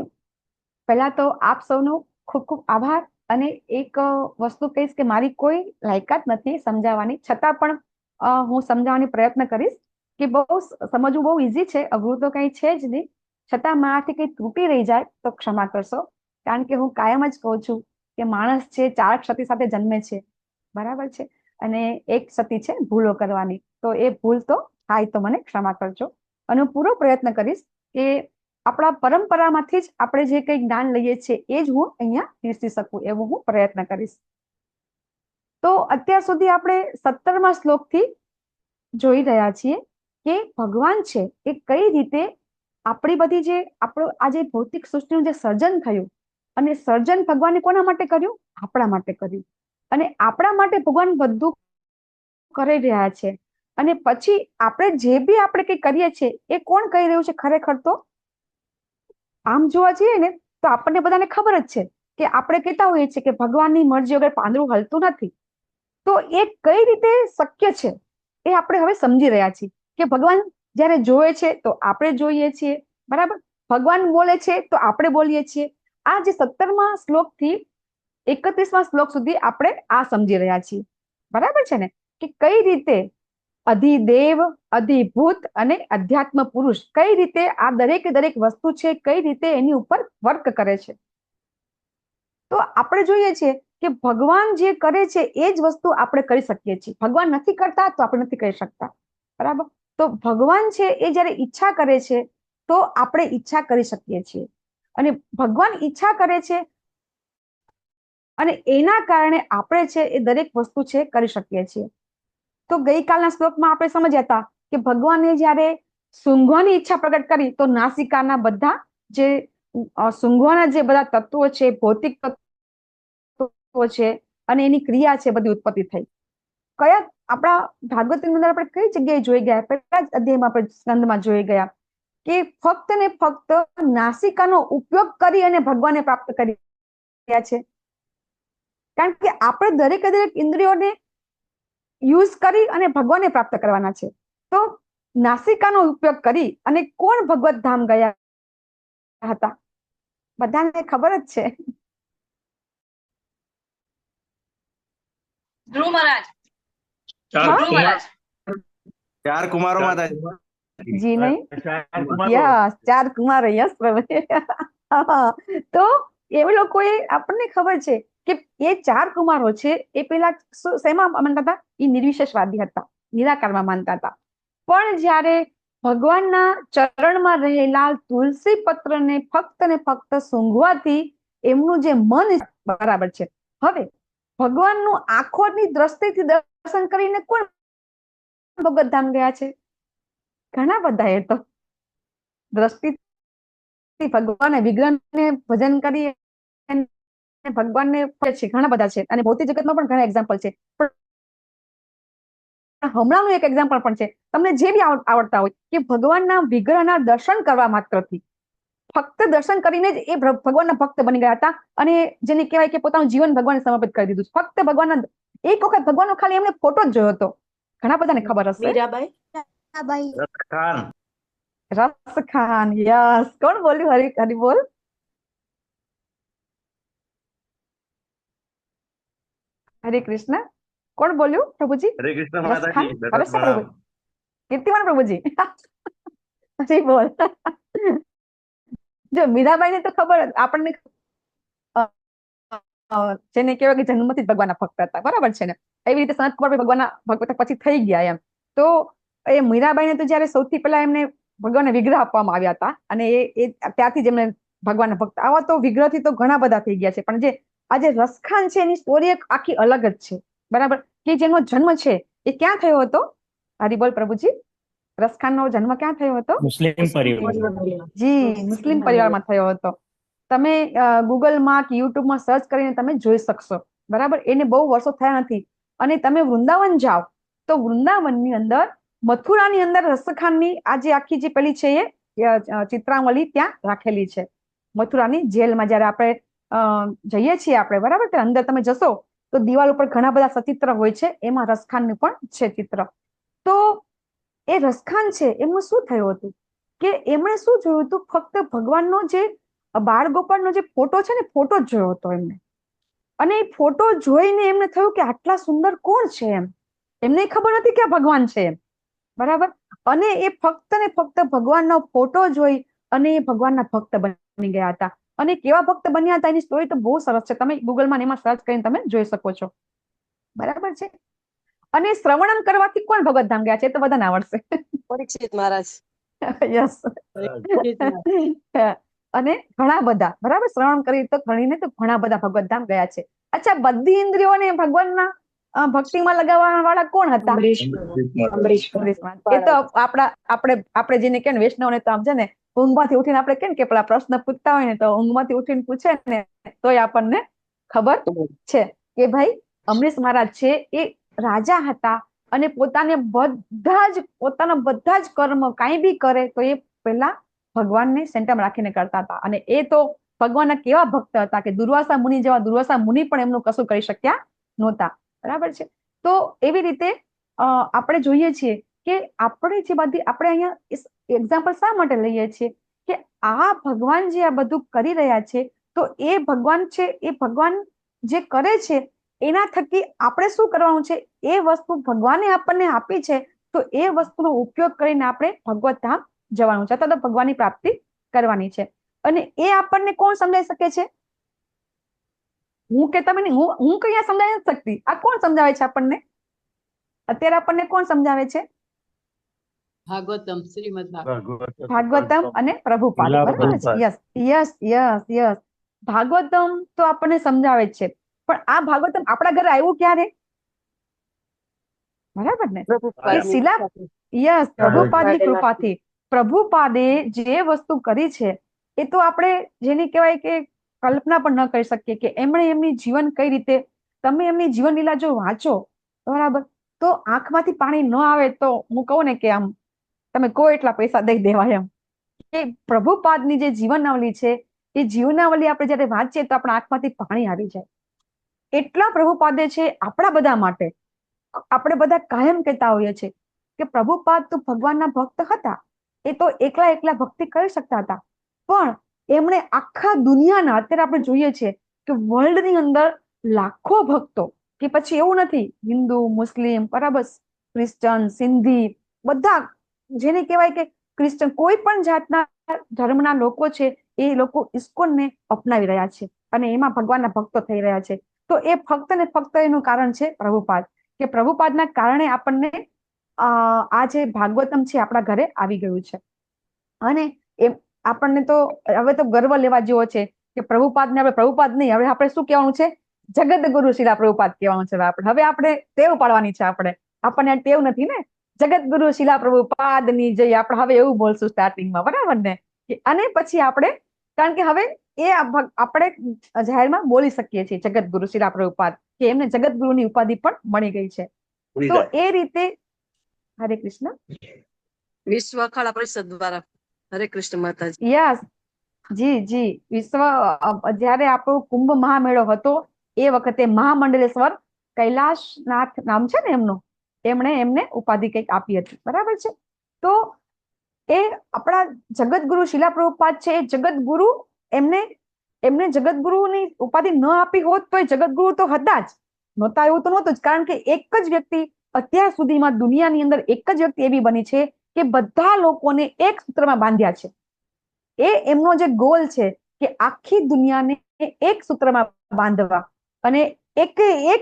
પહેલા તો આપ સૌનો ખૂબ ખૂબ આભાર. અને એક વસ્તુ કહીશ કે મારી કોઈ લાયકાત નથી સમજાવવાની, છતાં પણ હું સમજાવવાની પ્રયત્ન કરીશ કે બહુ સમજવું બહુ ઈઝી છે, અઘરું તો કંઈ છે જ નહીં. છતાં મારાથી કંઈ ત્રુટી રહી જાય તો ક્ષમા કરશો, કારણ કે હું કાયમ જ કહું છું કે માણસ છે 4 ક્ષતિ સાથે જન્મે છે, બરાબર છે, અને એક ક્ષતિ છે ભૂલો કરવાની. તો એ ભૂલ તો થાય તો મને ક્ષમા કરજો. અને હું પૂરો પ્રયત્ન કરીશ કે આપણા પરંપરામાંથી જ આપણે જે કંઈ જ્ઞાન લઈએ છીએ એ જ હું અહીંયા પીરસી શકું એવું હું પ્રયત્ન કરીશ. તો અત્યાર સુધી આપણે 17મા શ્લોકથી જોઈ રહ્યા છીએ કે ભગવાન છે એ કઈ રીતે આપણી બધી જે આપણું આ જે ભૌતિક સૃષ્ટિનું જે સર્જન થયું, અને સર્જન ભગવાને કોના માટે કર્યું? આપણા માટે કર્યું. અને આપણા માટે ભગવાન બધું કરી રહ્યા છે. અને પછી આપણે જે બી આપણે કંઈ કરીએ છીએ એ કોણ કરી રહ્યું છે ખરેખર? તો આમ જોવા જઈએ ને તો આપણને બધાને ખબર જ છે કે આપણે કહેતા હોઈએ છીએ કે ભગવાનની મરજી વગર પાંદડું હલતું નથી. તો એ કઈ રીતે શક્ય છે એ આપણે હવે સમજી રહ્યા છીએ કે ભગવાન જ્યારે જોવે છે તો આપણે જોઈએ છીએ, બરાબર? ભગવાન બોલે છે તો આપણે બોલીએ છીએ. આ જે 17મા શ્લોકથી 31મા શ્લોક સુધી આપણે આ સમજી રહ્યા છીએ, બરાબર છે ને? કે કઈ રીતે અધિદેવ, અધિભૂત અને અધ્યાત્મ પુરુષ કઈ રીતે આ દરેક વસ્તુ છે કઈ રીતે એની ઉપર વર્ક કરે છે. તો આપણે જોઈએ છીએ કે ભગવાન જે કરે છે એ જ વસ્તુ આપણે કરી શકીએ છીએ. ભગવાન નથી કરતા તો આપણે નથી કરી શકતા, બરાબર? તો ભગવાન છે એ જ્યારે ઈચ્છા કરે છે તો આપણે ઈચ્છા કરી શકીએ છીએ. અને ભગવાન ઈચ્છા કરે છે અને એના કારણે આપણે છે એ દરેક વસ્તુ છે કરી શકીએ છીએ. તો ગઈકાલના શ્લોકમાં આપણે સમજ્યા હતા કે ભગવાને જ્યારે સૂંઘવાની ઈચ્છા પ્રગટ કરી તો નાસિકાના બધા જે સૂંઘવાના જે બધા તત્વો છે, ભૌતિક તત્વો છે અને એની ક્રિયા છે બધી ઉત્પત્તિ થઈ. કયા આપણા ભાગવતની અંદર આપણે કઈ જગ્યાએ જોઈ ગયા? પહેલા જ અધ્યાયમાં આપણે સ્કંદમાં જોઈ ગયા કે ફક્ત ને ફક્ત નાસિકાનો ઉપયોગ કરી અને ભગવાનને પ્રાપ્ત કરી રહ્યા છે. કારણ કે આપણે દરેક ઇન્દ્રિયોને યુઝ કરી અને ભગવાનને પ્રાપ્ત કરવાના છે. તો નાસિકાનો ઉપયોગ કરી અને કોણ ભગવત ધામ ગયા હતા? બધાને ખબર જ છે. ધ્રુવ મહારાજ. 4 કુમારો માતાજી. જી નહીં, યસ 4 કુમારો. યસ પ્રભુ. તો એ લોકોએ આપણને ખબર છે કે એ 4 કુમારો છે એ પેલા શેમાં માનતા હતા? એ નિર્વિશેષવાદી હતા, નિરાકારમાં માનતા હતા. પણ જ્યારે ભગવાનના ચરણમાં રહેલા તુલસી પત્રને ફક્ત ને ફક્ત સૂંઘવાથી એમનું જે મન બરાબર છે. હવે ભગવાનનું આંખોની દ્રષ્ટિથી દર્શન કરીને કોણ ભગવત ધામ ગયા છે? ઘણા બધા. એ તો દ્રષ્ટિથી ભગવાન વિગ્રહને ભજન કરી ભગવાનને છે, ઘણા બધા છે. અને ભૌતિક જગતમાં પણ ઘણા એક્ઝામ્પલ છે. પણ હમણાંનું એક એક્ઝામ્પલ પણ છે, તમને જે બી આવડતા હોય, કે ભગવાનના વિગ્રહના દર્શન કરવા માત્રથી, ફક્ત દર્શન કરીને જ એ ભગવાનના ભક્ત બની ગયા હતા. અને જેને કહેવાય કે પોતાનું જીવન ભગવાનને સમર્પિત કરી દીધું. ફક્ત ભગવાનના એક વખત ભગવાનનો ખાલી એમને ફોટો જ જોયો હતો. ઘણા બધાને ખબર હશે. મીરાબાઈ. રસખાન. યસ. કોણ બોલ્યું? હરી બોલ. હરે કૃષ્ણ. કોણ બોલ્યું પ્રભુજી? હરે કૃષ્ણ રસખાન. માતાજી. હરે પ્રભુ. કીર્તિમાન પ્રભુજી. હજી બોલ. જો મીરાબાઈને તો ખબર આપણને જેને કહેવાય કે જન્મથી જ ભગવાનના ભક્ત હતા, બરાબર છે ને? એવી રીતે સંત કુંવર ભગવાનના ભક્ત પછી થઈ ગયા એમ. તો એ મીરાબાઈને તો જયારે સૌથી પહેલા એમને ભગવાનને વિગ્રહ આપવામાં આવ્યા હતા, અને એ ત્યારથી જ એમને ભગવાનના ભક્ત. આવા તો વિગ્રહથી તો ઘણા બધા થઈ ગયા છે, પણ જે આજે રસખાન છે એની સ્ટોરી એક આખી અલગ જ છે, બરાબર? કે જેનો જન્મ છે એ ક્યાં થયો હતો? હરિબોલ પ્રભુજી. રસખાનનો જન્મ ક્યાં થયો હતો? મુસ્લિમ પરિવાર. જી, મુસ્લિમ પરિવારમાં થયો હતો. તમે ગૂગલમાં કે યુટ્યુબમાં સર્ચ કરીને તમે જોઈ શકશો, બરાબર? એને બહુ વર્ષો થયા નથી. અને તમે વૃંદાવન જાઓ તો વૃંદાવનની અંદર, મથુરાની અંદર રસખાનની આ જે આખી જે પેલી છે એ ચિત્રાવલી ત્યાં રાખેલી છે. મથુરાની જેલમાં જયારે આપણે જઈએ છીએ આપણે, બરાબર? ત્યારે અંદર તમે જશો તો દિવાલ ઉપર ઘણા બધા સચિત્ર હોય છે, એમાં રસખાનનું પણ છે ચિત્ર. તો એ રસખાન છે એમનું શું થયું હતું કે એમણે શું જોયું હતું? ફક્ત ભગવાનનો જે બાળ ગોપાળનો જે ફોટો છે ને, ફોટો જ જોયો હતો એમને. અને એ ફોટો જોઈને એમને થયું કે આટલા સુંદર કોણ છે એમ. એમને ખબર નથી કે આ ભગવાન છે એમ, બરાબર? અને એ ફક્ત ને ફક્ત ભગવાનનો ફોટો જોઈ અને એ ભગવાનના ભક્ત બની ગયા હતા. અને કેવા ભક્ત બન્યા હતા એની સ્ટોરી તો બહુ સરસ છે. તમે ગૂગલમાં એમાં સર્ચ કરીને તમે જોઈ શકો છો, બરાબર છે? અને શ્રવણમ કરવાથી કોણ ભગવત ધામ ગયા છે? તો બધાને આવડશે. પરીક્ષિત મહારાજ. યસ. અને ઘણા બધા, બરાબર? શ્રવણ કરી તો ઘણીને તો ઘણા બધા ભગવત ધામ ગયા છે. અચ્છા, બધી ઇન્દ્રિયોને ભગવાનના ભક્તિમાં લગાવવા વાળા કોણ હતા? એ તો આપણે જેને કે વૈષ્ણવને તો આમ છે ને, ઊંઘમાંથી ઉઠીને આપણે કેમ કે પેલા પ્રશ્ન પૂછતા હોય ને, તો ઊંઘમાંથી ઉઠીને પૂછે ને તોય આપણને ખબર છે કે ભાઈ અમરીશ મહારાજ છે એ રાજા હતા, અને પોતાના બધા જ કર્મ કાંઈ બી કરે તો એ પહેલા ભગવાનને સેન્ટરમાં રાખીને કરતા હતા. અને એ તો ભગવાનના કેવા ભક્ત હતા કે દુર્વાસા મુનિ જેવા દુર્વાસા મુનિ પણ એમનું કશું કરી શક્યા નહોતા, બરાબર છે? તો એવી રીતે આપણે જોઈએ છીએ કે આપણે જે બધી આપણે અહીંયા એક્ઝામ્પલ શા માટે લઈએ છીએ કે આ ભગવાન જે આ બધું કરી રહ્યા છે, તો એ ભગવાન છે, એ ભગવાન જે કરે છે એના થકી આપણે શું કરવાનું છે? એ વસ્તુ ભગવાને આપણને આપી છે, તો એ વસ્તુનો ઉપયોગ કરીને આપણે ભગવત ધામ જવાનું છે, અથવા તો ભગવાનની પ્રાપ્તિ કરવાની છે. અને એ આપણને કોણ સમજાવી શકે છે? હું કે તમે નહીં, હું કઈ સમજાવી નથી શકતી. આ કોણ સમજાવે છે આપણને? અત્યારે આપણને કોણ સમજાવે છે? ભાગવતમ, શ્રીમદ ભાગવતમ અને પ્રભુપાદ, બરાબર છે? Yes yes yes yes. Bhagavatam તો આપણને સમજાવે છે, પણ આ ભાગવતમ આપણા ઘરે આવ્યું ક્યારે? બરાબર ને? યસ, પ્રભુપાદની કૃપાથી. પ્રભુપાદે જે વસ્તુ કરી છે એ તો આપણે જેને કહેવાય કે કલ્પના પણ ન કરી શકીએ કે એમણે એમની જીવન કઈ રીતે. તમે એમની જીવન લીલા જો વાંચો, બરાબર, તો આંખમાંથી પાણી ન આવે તો હું કહું ને કે આમ તમે કહો એટલા પૈસા દઈ દેવાય એમ. કે પ્રભુપાદની જે જીવનાવલી છે એ જીવનાવલી આપણે જયારે વાંચીએ તો આપણા આંખમાંથી પાણી આવી જાય. એટલા પ્રભુપાદે છે આપણા બધા માટે. આપણે બધા કાયમ કહેતા હોઈએ છીએ કે પ્રભુપાદ તો ભગવાનના ભક્ત હતા, એ તો એકલા ભક્તિ કરી શકતા હતા, પણ એમણે આખા દુનિયાના, અત્યારે આપણે જોઈએ છીએ કે વર્લ્ડની અંદર લાખો ભક્તો, કે પછી એવું નથી હિન્દુ, મુસ્લિમ, બરાબર, ક્રિશ્ચન, સિંધી, બધા જેને કહેવાય કે ક્રિશ્ચન, કોઈ પણ જાતના ધર્મના લોકો છે એ લોકો ઇસ્કોનને અપનાવી રહ્યા છે અને એમાં ભગવાનના ભક્તો થઈ રહ્યા છે. તો એ ફક્ત ને ફક્ત એનું કારણ છે પ્રભુપાદ, કે પ્રભુપાદના કારણે આપણને આ જે ભાગવતમ છે આપણા ઘરે આવી ગયું છે. અને એમ આપણને તો હવે તો ગર્વ લેવા જેવો છે કે પ્રભુપાદને આપણે પ્રભુપાદ નહીં, હવે આપણે શું કહેવાનું છે? જગતગુરુ શિલા પ્રભુપાદ કહેવાનું છે આપણે. હવે આપણે ટેવ પાડવાની છે. આપણને આ ટેવ નથી ને. જગતગુરુ શિલા પ્રભુપાદ ની જય. આપણે હવે એવું બોલશું સ્ટાર્ટિંગમાં, બરાબર ને? અને પછી આપણે, કારણ કે હવે એ આપણે જાહેરમાં બોલી શકીએ છીએ જગતગુરુ શિલા પ્રભુપાદ, કે એમને જગતગુરુની ઉપાધિ પણ મળી ગઈ છે. તો એ રીતે હરે કૃષ્ણ. વિશ્વ અખાડા પરિષદ દ્વારા હરે કૃષ્ણ માતાજી. યસ, જી. જયારે આપણો કુંભ મહામેળો હતો એ વખતે મહામંડલેશ્વર કૈલાશનાથ નામ છે ને એમનું, એમને ઉપાધિ કંઈક આપી હતી, બરાબર છે? તો એ આપણા જગતગુરુ શિલા પ્રભુપાદ છે, એ જગતગુરુ એમને જગતગુરુની ઉપાધિ ન આપી હોત તો એ જગતગુરુ તો હતા જ નહોતા, એવું તો નહોતું જ. કારણ કે એક જ વ્યક્તિ અત્યાર સુધીમાં દુનિયાની અંદર એક જ વ્યક્તિ એવી બની છે કે બધા લોકોને એક સૂત્રમાં બાંધ્યા છે. એ એમનો જે ગોલ છે કે આખી દુનિયાને એક સૂત્રમાં બાંધવા અને એક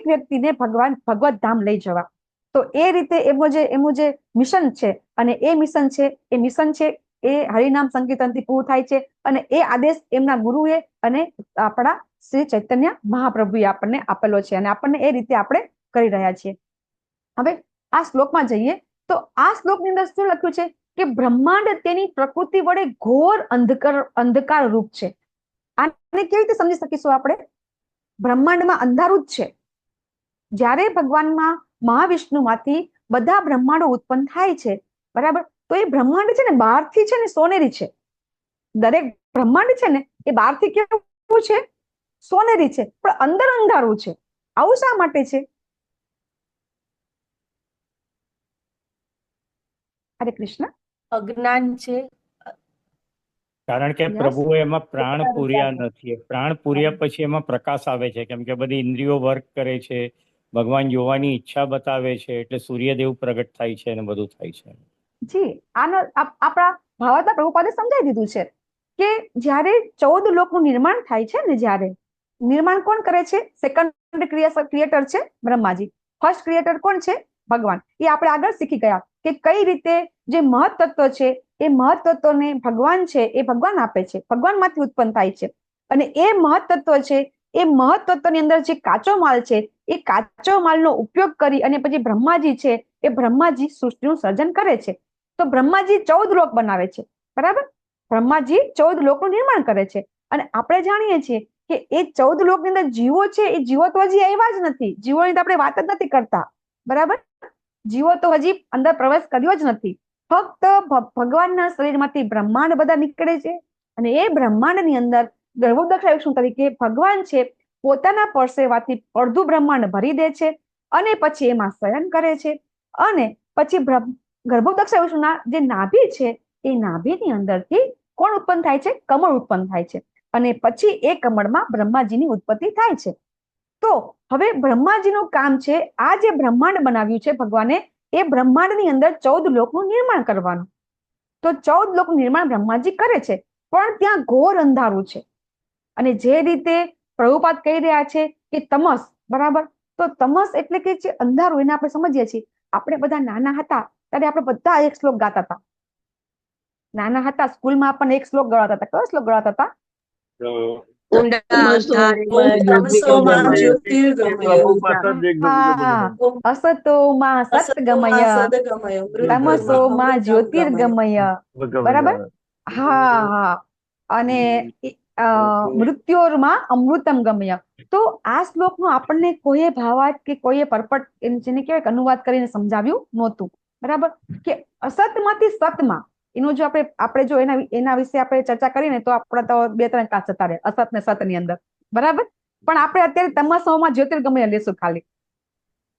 વ્યક્તિને ભગવત ધામ લઈ જવા. તો એ રીતે એમનું જે મિશન છે, અને એ મિશન છે એ હરિનામ સંકીર્તનથી પૂરું થાય છે. અને એ આદેશ એમના ગુરુએ અને આપણા શ્રી ચૈતન્ય મહાપ્રભુએ આપણને આપેલો છે, અને આપણને એ રીતે આપણે કરી રહ્યા છીએ. હવે આ શ્લોકમાં જઈએ તો આ શ્લોકની અંદર શું લખ્યું છે કે બ્રહ્માંડ તેની પ્રકૃતિ વડે ઘોર અંધકાર રૂપ છે. આને કેવી રીતે સમજી શકીશું આપણે? બ્રહ્માંડમાં અંધારું જ છે. જ્યારે ભગવાનમાં મહાવિષ્ણુમાંથી બધા બ્રહ્માંડો ઉત્પન્ન થાય છે, બરાબર? તો એ બ્રહ્માંડ છે ને બહારથી છે ને સોનેરી છે. દરેક બ્રહ્માંડ છે ને એ બહારથી કેવું છે? સોનેરી છે, પણ અંદર અંધારું છે. આવું શા માટે છે? હરે કૃષ્ણ. અજ્ઞાન છે. કારણ કે પ્રભુએ એમાં પ્રાણ પૂર્યા નથી. પ્રાણ પૂર્યા પછી એમાં પ્રકાશ આવે છે, કેમ કે બધી ઇન્દ્રિયો વર્ક કરે છે, ભગવાન જોવાની ઈચ્છા બતાવે છે, એટલે સૂર્યદેવ પ્રગટ થાય છે અને બધું થાય છે. જી, આનો આપણા ભાવાતા પ્રભુપાદે સમજાવી દીધું છે કે જ્યારે 14 લોકનું નિર્માણ થાય છે ને, જ્યારે નિર્માણ કોણ કરે છે? સેકન્ડ ક્રિએટર છે બ્રહ્માજી. ફર્સ્ટ ક્રિએટર કોણ છે? ભગવાન. એ આપણે આગળ શીખી ગયા કે કઈ રીતે જે મહત્તત્વ છે એ મહત્તત્વને ભગવાન છે એ ભગવાન આપે છે, ભગવાનમાંથી ઉત્પન્ન થાય છે. અને એ મહત્તત્વ છે, એ મહત્તત્વની અંદર જે કાચો માલ છે એ કાચો માલનો ઉપયોગ કરી અને પછી બ્રહ્માજી છે એ બ્રહ્માજી સૃષ્ટિનું સર્જન કરે છે. તો બ્રહ્માજી 14 લોક બનાવે છે, બરાબર? બ્રહ્માજી 14 લોકનું નિર્માણ કરે છે. અને આપણે જાણીએ છીએ કે એ 14 લોકની અંદર જીવો છે, એ જીવો તો હજી આવ્યા જ નથી. જીવોની તો આપણે વાત જ નથી કરતા, બરાબર? જીવો તો હજી અંદર પ્રવેશ કર્યો જ નથી. ફક્ત ભગવાનના શરીરમાંથી બ્રહ્માંડ બધા નીકળે છે, અને એ બ્રહ્માંડની અંદર ગર્ભોદક્ષ વિષ્ણુ તરીકે ભગવાન છે પોતાના પરસેવાથી અડધું બ્રહ્માંડ ભરી દે છે, અને પછી એમાં શયન કરે છે. અને પછી ગર્ભોદક્ષ વિષ્ણુના જે નાભી છે એ નાભીની અંદરથી કોણ ઉત્પન્ન થાય છે? કમળ ઉત્પન્ન થાય છે. અને પછી એ કમળમાં બ્રહ્માજીની ઉત્પત્તિ થાય છે. તો હવે બ્રહ્માજીનું કામ છે, આ જે બ્રહ્માંડ બનાવ્યું છે ભગવાને, એ બ્રહ્માંડની અંદર 14 લોકનું નિર્માણ કરવાનું. તો 14 લોકનું નિર્માણ બ્રહ્માજી કરે છે, પણ ત્યાં ઘોર અંધારું છે. અને જે રીતે પ્રભુપાદ કહી રહ્યા છે કે તમસ, બરાબર? તો તમસ એટલે કે જે અંધારું, એને આપણે સમજીએ છીએ. આપણે બધા નાના હતા ત્યારે આપણે બધા એક શ્લોક ગાતા હતા. નાના હતા સ્કૂલમાં આપણને એક શ્લોક ગળાતા હતા. કયો શ્લોક ગળાતા હતા? અસતો માં સતગમય, તમસો માં જ્યોતિર્ગમય, બરાબર? હા. અને મૃત્યોર્માં અમૃતમ ગમય. તો આ શ્લોકનો આપણને કોઈએ ભાવાર્થ કે કોઈએ પરપટ જેને કહેવાય અનુવાદ કરીને સમજાવ્યું નહોતું, બરાબર? કે અસતમાંથી સતમાં, એનું જો આપણે જો એના વિશે આપણે ચર્ચા કરીને તો આપણા તો 2-3 ક્લાસ જતા રહે અસત ને સત ની અંદર, બરાબર? પણ આપણે અત્યારે તમસોમાં જ્યોતિર્ગમય લેશું, ખાલી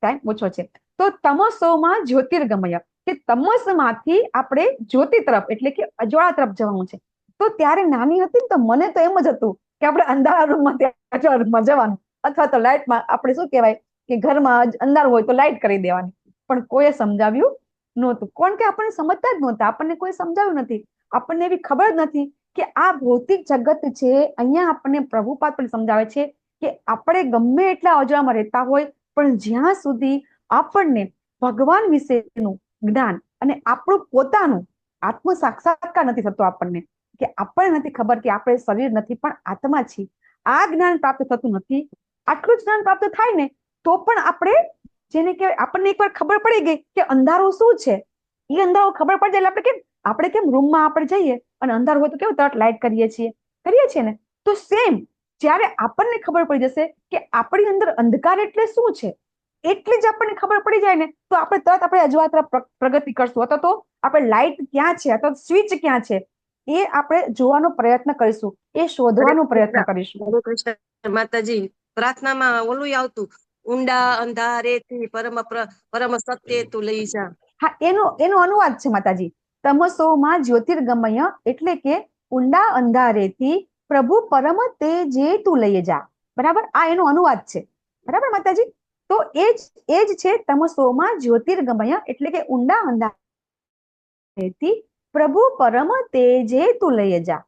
ટાઈમ ઓછો છે. તો તમસોમાં જ્યોતિર્ગમય, કે તમસમાંથી આપણે જ્યોતિ તરફ એટલે કે અજવાળા તરફ જવાનું છે. તો ત્યારે નાની હતી ને તો મને તો એમ જ હતું કે આપણે અંધારા રૂમમાં અજવાળામાં જવાનું, અથવા તો લાઇટમાં, આપણે શું કહેવાય કે ઘરમાં અંધારું હોય તો લાઇટ કરી દેવાની. પણ કોઈએ સમજાવ્યું નહોતું, કોણ કે આપણને સમજતા જ નહોતા. આપણને કોઈ સમજાવ્યું નથી. આપણને એવી ખબર જ નથી કે આ ભૌતિક જગત છે. અહીંયા આપણને પ્રભુપાદ પણ સમજાવે છે કે આપણે ગમે એટલા અજવાળામાં રહેતા હોય, પણ જ્યાં સુધી આપણને ભગવાન વિશેનું જ્ઞાન અને આપણું પોતાનું આત્મ સાક્ષાત્કાર નથી થતો, આપણને કે આપણને નથી ખબર કે આપણે શરીર નથી પણ આત્મા છીએ, આ જ્ઞાન પ્રાપ્ત થતું નથી, આટલું જ જ્ઞાન પ્રાપ્ત થાય ને તો પણ આપણે જેને કહેવાય આપણને એકવાર ખબર પડી ગઈ કે અંધારું શું છે, એ અંધારું ખબર પડી જાય એટલે આપણે કેમ રૂમમાં આપણે જઈએ અને અંધારું હોય તો કેવું તરત લાઇટ કરીએ છીએ ને, તો સેમ જ્યારે આપણને ખબર પડી જશે કે આપણી અંદર અંધકાર એટલે શું છે, એટલી જ આપણને ખબર પડી જાય ને તો આપણે તરત આપણે અજવાળ તરફ પ્રગતિ કરશું, અથવા તો આપણે લાઇટ ક્યાં છે અથવા સ્વિચ ક્યાં છે એ આપણે જોવાનો પ્રયત્ન કરીશું, એ શોધવાનો પ્રયત્ન કરીશું. હરે કૃષ્ણ માતાજી, પ્રાર્થનામાં ઓલું આવતું, ઊંડા અંધારેથી પરમ સત્ય તું લઈ જા. હા, એનો અનુવાદ છે માતાજી, તમસોમાં જ્યોતિર્ગમય એટલે કે ઊંડા અંધારેથી પ્રભુ પરમ તેજે તું લઈ જા. બરાબર, આ એનો અનુવાદ છે. બરાબર માતાજી, તો એ જ છે તમસોમાં જ્યોતિર્ગમય એટલે કે ઊંડા અંધારેથી પ્રભુ પરમ તેજે તું લઈ જા.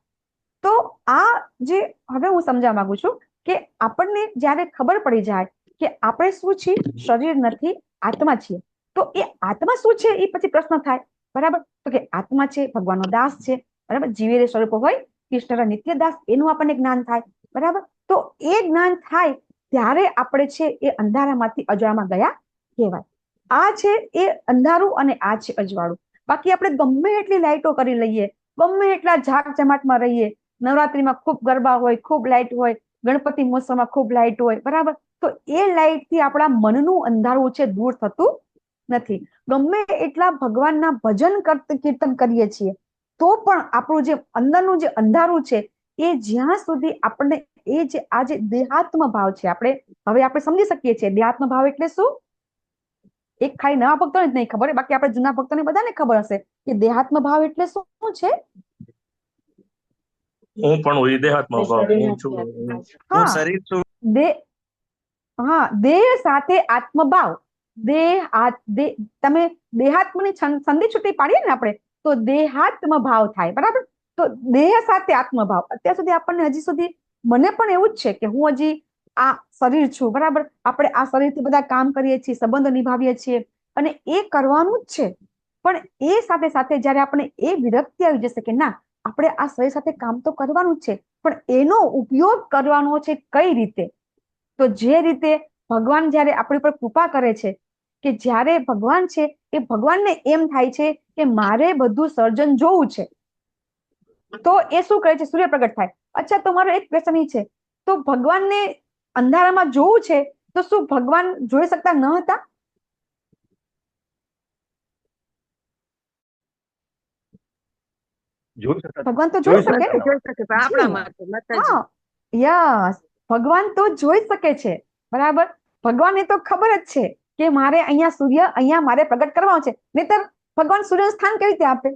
તો આ જે હવે હું સમજવા માંગુ છું કે આપણને જ્યારે ખબર પડી જાય કે આપણે શું છીએ, શરીર નથી, આત્મા છીએ, તો એ આત્મા શું છે એ પછી પ્રશ્ન થાય. બરાબર, તો કે આત્મા છે ભગવાનનો દાસ છે. બરાબર, જીવેરે સ્વરૂપ હોય કૃષ્ણના નિત્ય દાસ, એનું આપણને જ્ઞાન થાય. બરાબર, તો એ જ્ઞાન થાય ત્યારે આપણે છે એ અંધારામાંથી અજવાળામાં ગયા કહેવાય. આ છે એ અંધારું અને આ છે અજવાળું. બાકી આપણે ગમે એટલી લાઈટો કરી લઈએ, ગમે એટલા ઝાક જમાટમાં રહીએ, નવરાત્રીમાં ખૂબ ગરબા હોય, ખૂબ લાઈટ હોય, ગણપતિ મહોત્સવમાં ખૂબ લાઈટ હોય, બરાબર, તો એ લાઈટ થી આપણા મનનું અંધારું છે દૂર થતું નથી. ગમે એટલા ભગવાનના ભજન કીર્તન કરીએ છીએ તો પણ આપણું જે અંદરનું જે અંધારું છે એ જ્યાં સુધી આપણને એ જે આ જે દેહાત્મ ભાવ છે, આપણે સમજી શકીએ છીએ દેહાત્મ ભાવ એટલે શું. એક ખાલી નવા ભક્તોને જ નહીં ખબર, બાકી આપણે જૂના ભક્તોને બધાને ખબર હશે કે દેહાત્મ ભાવ એટલે શું છે. હું પણ હું દેહાત્મ ભાવ, હું છું, હું શરીર છું. દેહ સાથે આત્મભાવ, તમે દેહાત્મની સંધિ છૂટી પાડીએ ને આપણે તો દેહાત્મ ભાવ થાય. બરાબર, તો દેહ સાથે આત્મભાવ. અત્યાર સુધી આપણને હજી સુધી મને પણ એવું જ છે કે હું હજી આ શરીર છું. બરાબર, આપણે આ શરીરથી બધા કામ કરીએ છીએ, સંબંધો નિભાવીએ છીએ અને એ કરવાનું જ છે, પણ એ સાથે સાથે જયારે આપણે એ વિરક્તિ આવી જશે કે ના, આપણે આ શરીર સાથે કામ તો કરવાનું જ છે, પણ એનો ઉપયોગ કરવાનો છે કઈ રીતે, તો જે રીતે ભગવાન જયારે આપણી પર કૃપા કરે છે કે જ્યારે ભગવાન છે એ ભગવાનને એમ થાય છે કે મારે બધું સર્જન જોવું છે, તો એ શું કરે છે, સૂર્ય પ્રગટ થાય. અચ્છા, તો મારો એક ક્વેશ્ચન એ છે, તો ભગવાનને અંધારામાં જોવું છે તો શું ભગવાન જોઈ શકતા ન હતા? ભગવાન તો જોઈ શકે ને. યસ, ભગવાન તો જોઈ શકે છે. બરાબર, ભગવાનને તો ખબર જ છે કે મારે અહીંયા મારે પ્રગટ કરવાનો છે, નહીતર ભગવાન સૂર્યનું સ્થાન કેવી રીતે આપે?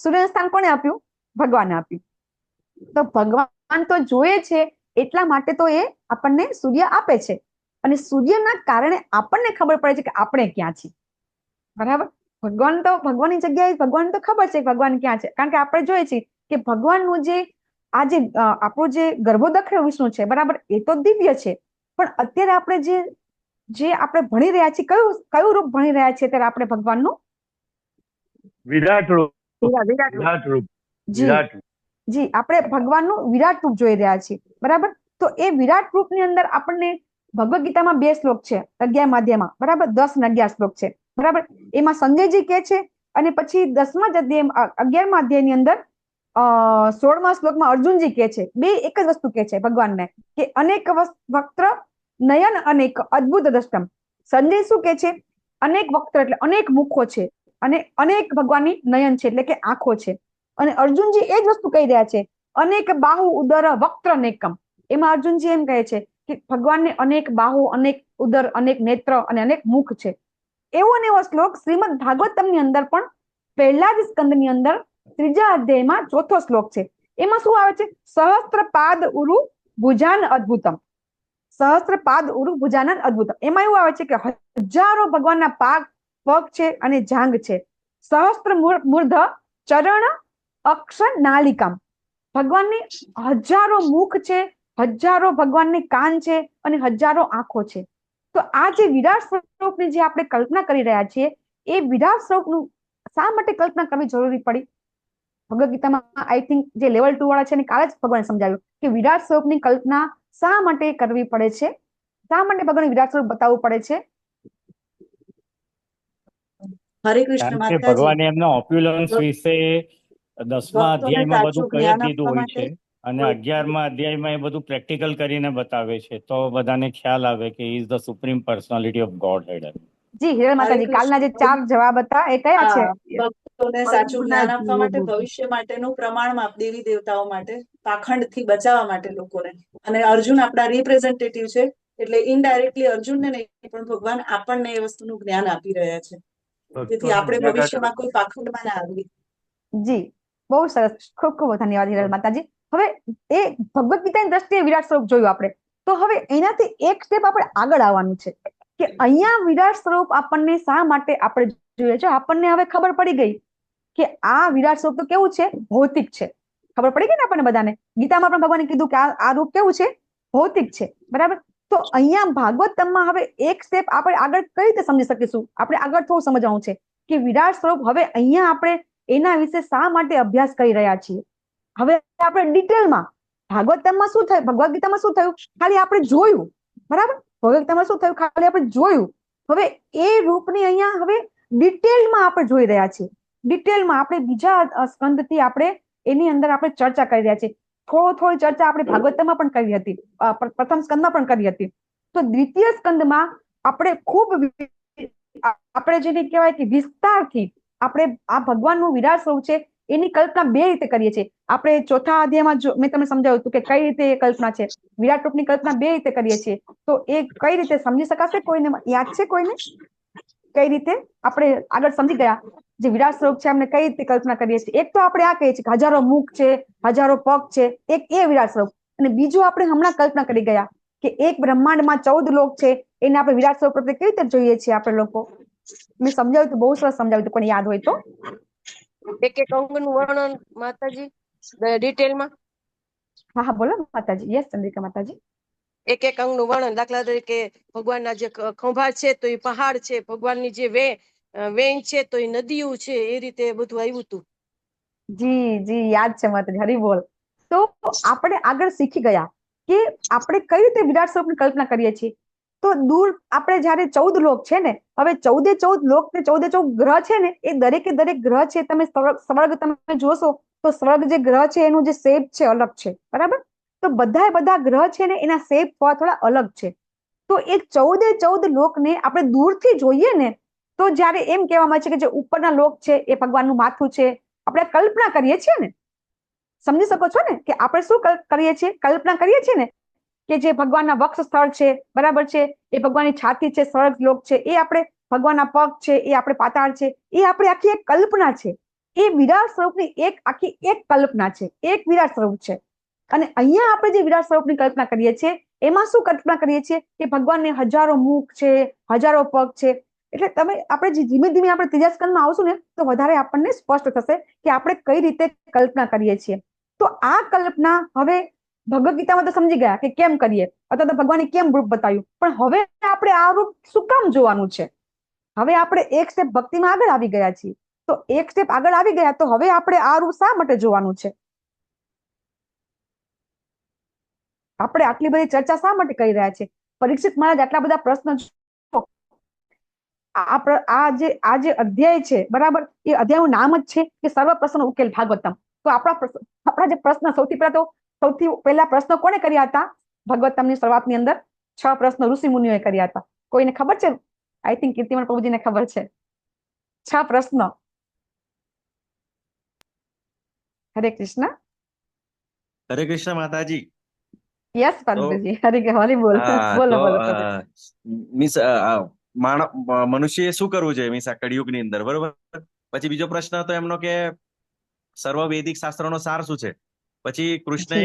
સૂર્યનું સ્થાન કોને આપ્યું? ભગવાને આપ્યું. તો ભગવાન તો જોઈએ છે એટલા માટે તો એ આપણને સૂર્ય આપે છે, અને સૂર્યના કારણે આપણને ખબર પડે છે કે આપણે ક્યાં છીએ. બરાબર, ભગવાનની જગ્યાએ ભગવાન તો ખબર છે ભગવાન ક્યાં છે, કારણ કે આપણે જોઈએ છીએ કે ભગવાનનું જે આપણું જે ગર્ભોદક્ષ વિષ્ણુ છે, બરાબર, એ તો દિવ્ય છે, પણ અત્યારે આપણે જે આપણે ભણી રહ્યા છીએ, કયું રૂપ ભણી રહ્યા છીએ અત્યારે આપણે ભગવાનનું? વિરાટ રૂપ. જી, આપણે ભગવાનનું વિરાટ રૂપ જોઈ રહ્યા છીએ. બરાબર, તો એ વિરાટ રૂપની અંદર આપણને ભગવદ ગીતામાં 2 શ્લોક છે 11મા અધ્યાયમાં. બરાબર, 10 અને 11 શ્લોક છે. બરાબર, એમાં સંજયજી કહે છે, અને પછી 10મા અધ્યાય 11મા અધ્યાયની અંદર 16મા શ્લોકમાં અર્જુનજી કહે છે. બે એક જ વસ્તુ કહે છે ભગવાનને કે અનેક વક્ત્ર નયન અનેક અદ્ભુત દ્રષ્ટમ. સંજય શું કહે છે? અનેક વક્ત્ર એટલે અનેક મુખો છે, અને અનેક ભગવાનની નયન છે એટલે કે આંખો છે. અને અર્જુનજી એ જ વસ્તુ કહી રહ્યા છે, અનેક બાહુ ઉદર વક્ત્ર નેકમ. એમાં અર્જુનજી એમ કહે છે કે ભગવાનને અનેક બાહુ, અનેક ઉદર, અનેક નેત્ર અને અનેક મુખ છે. એવો ને એવો શ્લોક શ્રીમદ ભાગવતમની અંદર પણ પહેલા જ સ્કંદની અંદર 3જા અધ્યાયમાં 4થો શ્લોક છે. એમાં શું આવે છે? સહસ્ત્ર પાદ ઉરુ ભુજાન અદ્ભુતમ. સહસ્ત્ર પાદ ઉરુ ભુજાન અદ્ભુતમ. એમાં એવું આવે છે કે હજારો ભગવાનના પગ છે અને જાંગ છે. સહસ્ત્ર મૂર્ધ ચરણ અક્ષર નાલિકામ. ભગવાનની હજારો મુખ છે, હજારો ભગવાનની કાન છે અને હજારો આંખો છે. તો આ જે વિરાટ સ્વરૂપની જે આપણે કલ્પના કરી રહ્યા છીએ, એ વિરાટ સ્વરૂપનું શા માટે કલ્પના કરવી જરૂરી પડી? ભગવદ ગીતામાં આઈ થિંક જે લેવલ 2 વાળા છે ને કાલે જ ભગવાને સમજાવ્યું કે વિરાટ સ્વરૂપની કલ્પના શા માટે કરવી પડે છે. શા માટે ભગવાન વિરાટ સ્વરૂપ બતાવવું પડે છે? હરે કૃષ્ણ કારણ કે માતાજી. ભગવાને એમના ઓપ્યુલન્સ વિશે 10મા ભક્તોને અધ્યાયમાં બધું સાચું કહી જ જ્ઞાન દીધું આપવા હોય માટે છે અને 11મા અધ્યાયમાં એ બધું પ્રેક્ટિકલ કરીને બતાવે છે, તો બધાને ખ્યાલ આવે કે is the supreme personality of Godhead. જી હિરલ હરે માતાજી, કાલના જે કૃષ્ણ. 4 જવાબ હતા એ કયા છે? હા, ભક્તોને સાચું જ્ઞાન આપવા માટે, ભવિષ્ય માટેનું પ્રમાણ માપ, દેવી દેવતાઓ માટે, પાખંડથી બચાવવા માટે લોકોને. અને અર્જુન આપણા રિપ્રેઝેન્ટેટિવ છે, એટલે ઇનડાયરેક્ટલી અર્જુનને નહીં પણ ભગવાન આપણને એ વસ્તુનું જ્ઞાન આપી રહ્યા છે, તેથી આપણે ભવિષ્યમાં કોઈ પાખંડમાં ના આવીએ. જી, બહુ સરસ, ખૂબ ખૂબ ધન્યવાદ હિરલ માતાજી. હવે એ ભગવદ ગીતાની દ્રષ્ટિએ વિરાટ સ્વરૂપ જોયું આપણે, તો હવે એનાથી એક સ્ટેપ આપણે આગળ આવવાનું છે કે અહીંયા વિરાટ સ્વરૂપ આપણને શા માટે આપણે જોઈએ છે. આપણને હવે ખબર પડી ગઈ કે આ વિરાટ સ્વરૂપ તો કેવું છે? ભૌતિક છે. ખબર પડી ગઈ ને આપણને બધાને? ગીતામાં પણ ભગવાને કીધું કે આ રૂપ કેવું છે? ભૌતિક છે, બરાબર? તો અહીંયા ભાગવતમાં હવે એક સ્ટેપ આપણે આગળ કઈ રીતે સમજી શકીશું? આપણે આગળ થોડું સમજવાનું છે કે વિરાટ સ્વરૂપ હવે અહીંયા આપણે એના વિશે શા માટે અભ્યાસ કરી રહ્યા છીએ. હવે આપણે ડિટેલમાં ભાગવતમાં શું થયું, ભગવદ ગીતામાં શું થયું, ખાલી આપણે જોયું, બરાબર? ભગવદ ગીતામાં શું થયું, ખાલી આપણે જોયું. હવે એ રૂપની અહીંયા હવે ડિટેલમાં આપણે જોઈ રહ્યા છીએ. ડિટેલમાં આપણે બીજા સ્કંદથી આપણે એની અંદર આપણે ચર્ચા કરી રહ્યા છીએ. થોડી ચર્ચા આપણે ભાગવતમાં પણ કરી હતી, પ્રથમ સ્કંદમાં પણ કરી હતી. તો દ્વિતીય સ્કંદમાં આપણે ખૂબ આપણે જેને કહેવાય કે વિસ્તારથી આપણે આ ભગવાનનું વિરાટ સ્વરૂપ છે એની કલ્પના 2 રીતે કરીએ છીએ. આપણે ચોથા અધ્યાયમાં મેં તમને સમજાવ્યું હતું કે કઈ રીતે એ કલ્પના છે, વિરાટ રૂપની કલ્પના 2 રીતે કરીએ છીએ. તો એ કઈ રીતે સમજી શકાશે? કોઈને યાદ છે? કોઈને કઈ રીતે આપણે આગળ સમજી ગયા જે વિરાટ સ્વરૂપ છે એમને કઈ રીતે કલ્પના કરીએ છીએ? એક તો આપણે આ કહીએ છીએ કે હજારો મુખ છે, હજારો પગ છે, એક એ વિરાટ સ્વરૂપ. અને બીજું આપણે હમણાં કલ્પના કરી ગયા કે એક બ્રહ્માંડમાં 14 લોક છે, એને આપણે વિરાટ સ્વરૂપ પ્રત્યે કેવી રીતે જોઈએ છીએ આપણે લોકો? મેં સમજાવ્યું તો બહુ સરસ સમજાવ્યું, કોને યાદ હોય તો? એક અંગનું વર્ણન માતાજી ડિટેલમાં. હા હા, બોલો માતાજી. યસ ચંદ્રિકા માતાજી. એક અંગનું વર્ણન, દાખલા તરીકે ભગવાનના જે ખંભા છે તો એ પહાડ છે, ભગવાનની જે વેણ છે તો એ નદીઓ છે, એ રીતે બધું આવ્યું હતું. જી જી, યાદ છે માતાજી, હરી બોલ. તો આપણે આગળ શીખી ગયા કે આપણે કઈ રીતે વિરાટ સ્વરૂપની કલ્પના કરીએ છીએ. તો દૂર આપણે જયારે 14 લોક છે ને, હવે 14 લોક ને 14 ગ્રહ છે ને, એ દરેકે દરેક ગ્રહ છે, તમે સ્વર્ગ તમે જોશો તો સ્વર્ગ જે ગ્રહ છે એનું જે શેપ છે અલગ છે, બરાબર? તો બધા ગ્રહ છે ને એના શેપ થોડા અલગ છે. તો એ 14 લોકને આપણે દૂરથી જોઈએ ને, તો જયારે એમ કહેવામાં આવે છે કે જે ઉપરના લોક છે એ ભગવાનનું માથું છે, આપણે કલ્પના કરીએ છીએ ને, સમજી શકો છો ને કે આપણે શું કરીએ છીએ? કલ્પના કરીએ છીએ ને કે જે ભગવાનના વક્ષ સ્થળ છે, બરાબર છે, એ ભગવાનની છાતી છે, સ્વર્ગ લોક છે, એ આપણે ભગવાનના પગ છે, એ આપણે પાતાળ છે, એ આપણે આખી એક કલ્પના છે. એ વિરાટ સ્વરૂપની આખી એક કલ્પના છે, એક વિરાટ સ્વરૂપ છે. અને અહીંયા આપણે જે વિરાટ સ્વરૂપની કલ્પના કરીએ છીએ એમાં શું કલ્પના કરીએ છીએ કે ભગવાનને હજારો મુખ છે, હજારો પગ છે. એટલે આપણે ધીમે ધીમે આપણે ત્રીજા સ્કંદમાં આવશું ને તો વધારે આપણને સ્પષ્ટ થશે કે આપણે કઈ રીતે કલ્પના કરીએ છીએ. તો આ કલ્પના હવે ભગવદ ગીતામાં તો સમજી ગયા કે કેમ કરીએ, અથવા તો ભગવાને કેમ રૂપ બતાવ્યું, પણ હવે આપણે આ રૂપ શું કામ જોવાનું છે? હવે આપણે એક સ્ટેપ ભક્તિમાં આગળ આવી ગયા છીએ. તો એક સ્ટેપ આગળ આવી ગયા તો હવે આપણે આ રૂપ શા માટે જોવાનું છે? આપણે આટલી બધી ચર્ચા શા માટે કરી રહ્યા છે? પરીક્ષિત મહારાજ આટલા બધા પ્રશ્ન, આ જે અધ્યાય છે, બરાબર, એ અધ્યાયનું નામ જ છે કે સર્વ પ્રશ્ન ઉકેલ ભાગવતમ. તો આપણા જે પ્રશ્ન સૌથી પહેલા પ્રશ્ન કોને કર્યા હતા? ભાગવતમની શરૂઆતની અંદર 6 પ્રશ્નો ઋષિ મુનિઓએ કર્યા હતા. કોઈને ખબર છે? આઈ થિંક કીર્તિમન પ્રભુજીને ખબર છે. 6 પ્રશ્ન. હરે કૃષ્ણ. હરે કૃષ્ણ માતાજી. યસ પાર્વતીજી, હરે બોલ. બોલો બોલો. મનુષ્ય શું કરવું જોઈએ મીન્સ આ કળિયુગની અંદર, બરોબર? પછી બીજો પ્રશ્ન હતો એમનો કે સર્વ વૈદિક શાસ્ત્રોનો સાર શું છે? પછી કૃષ્ણએ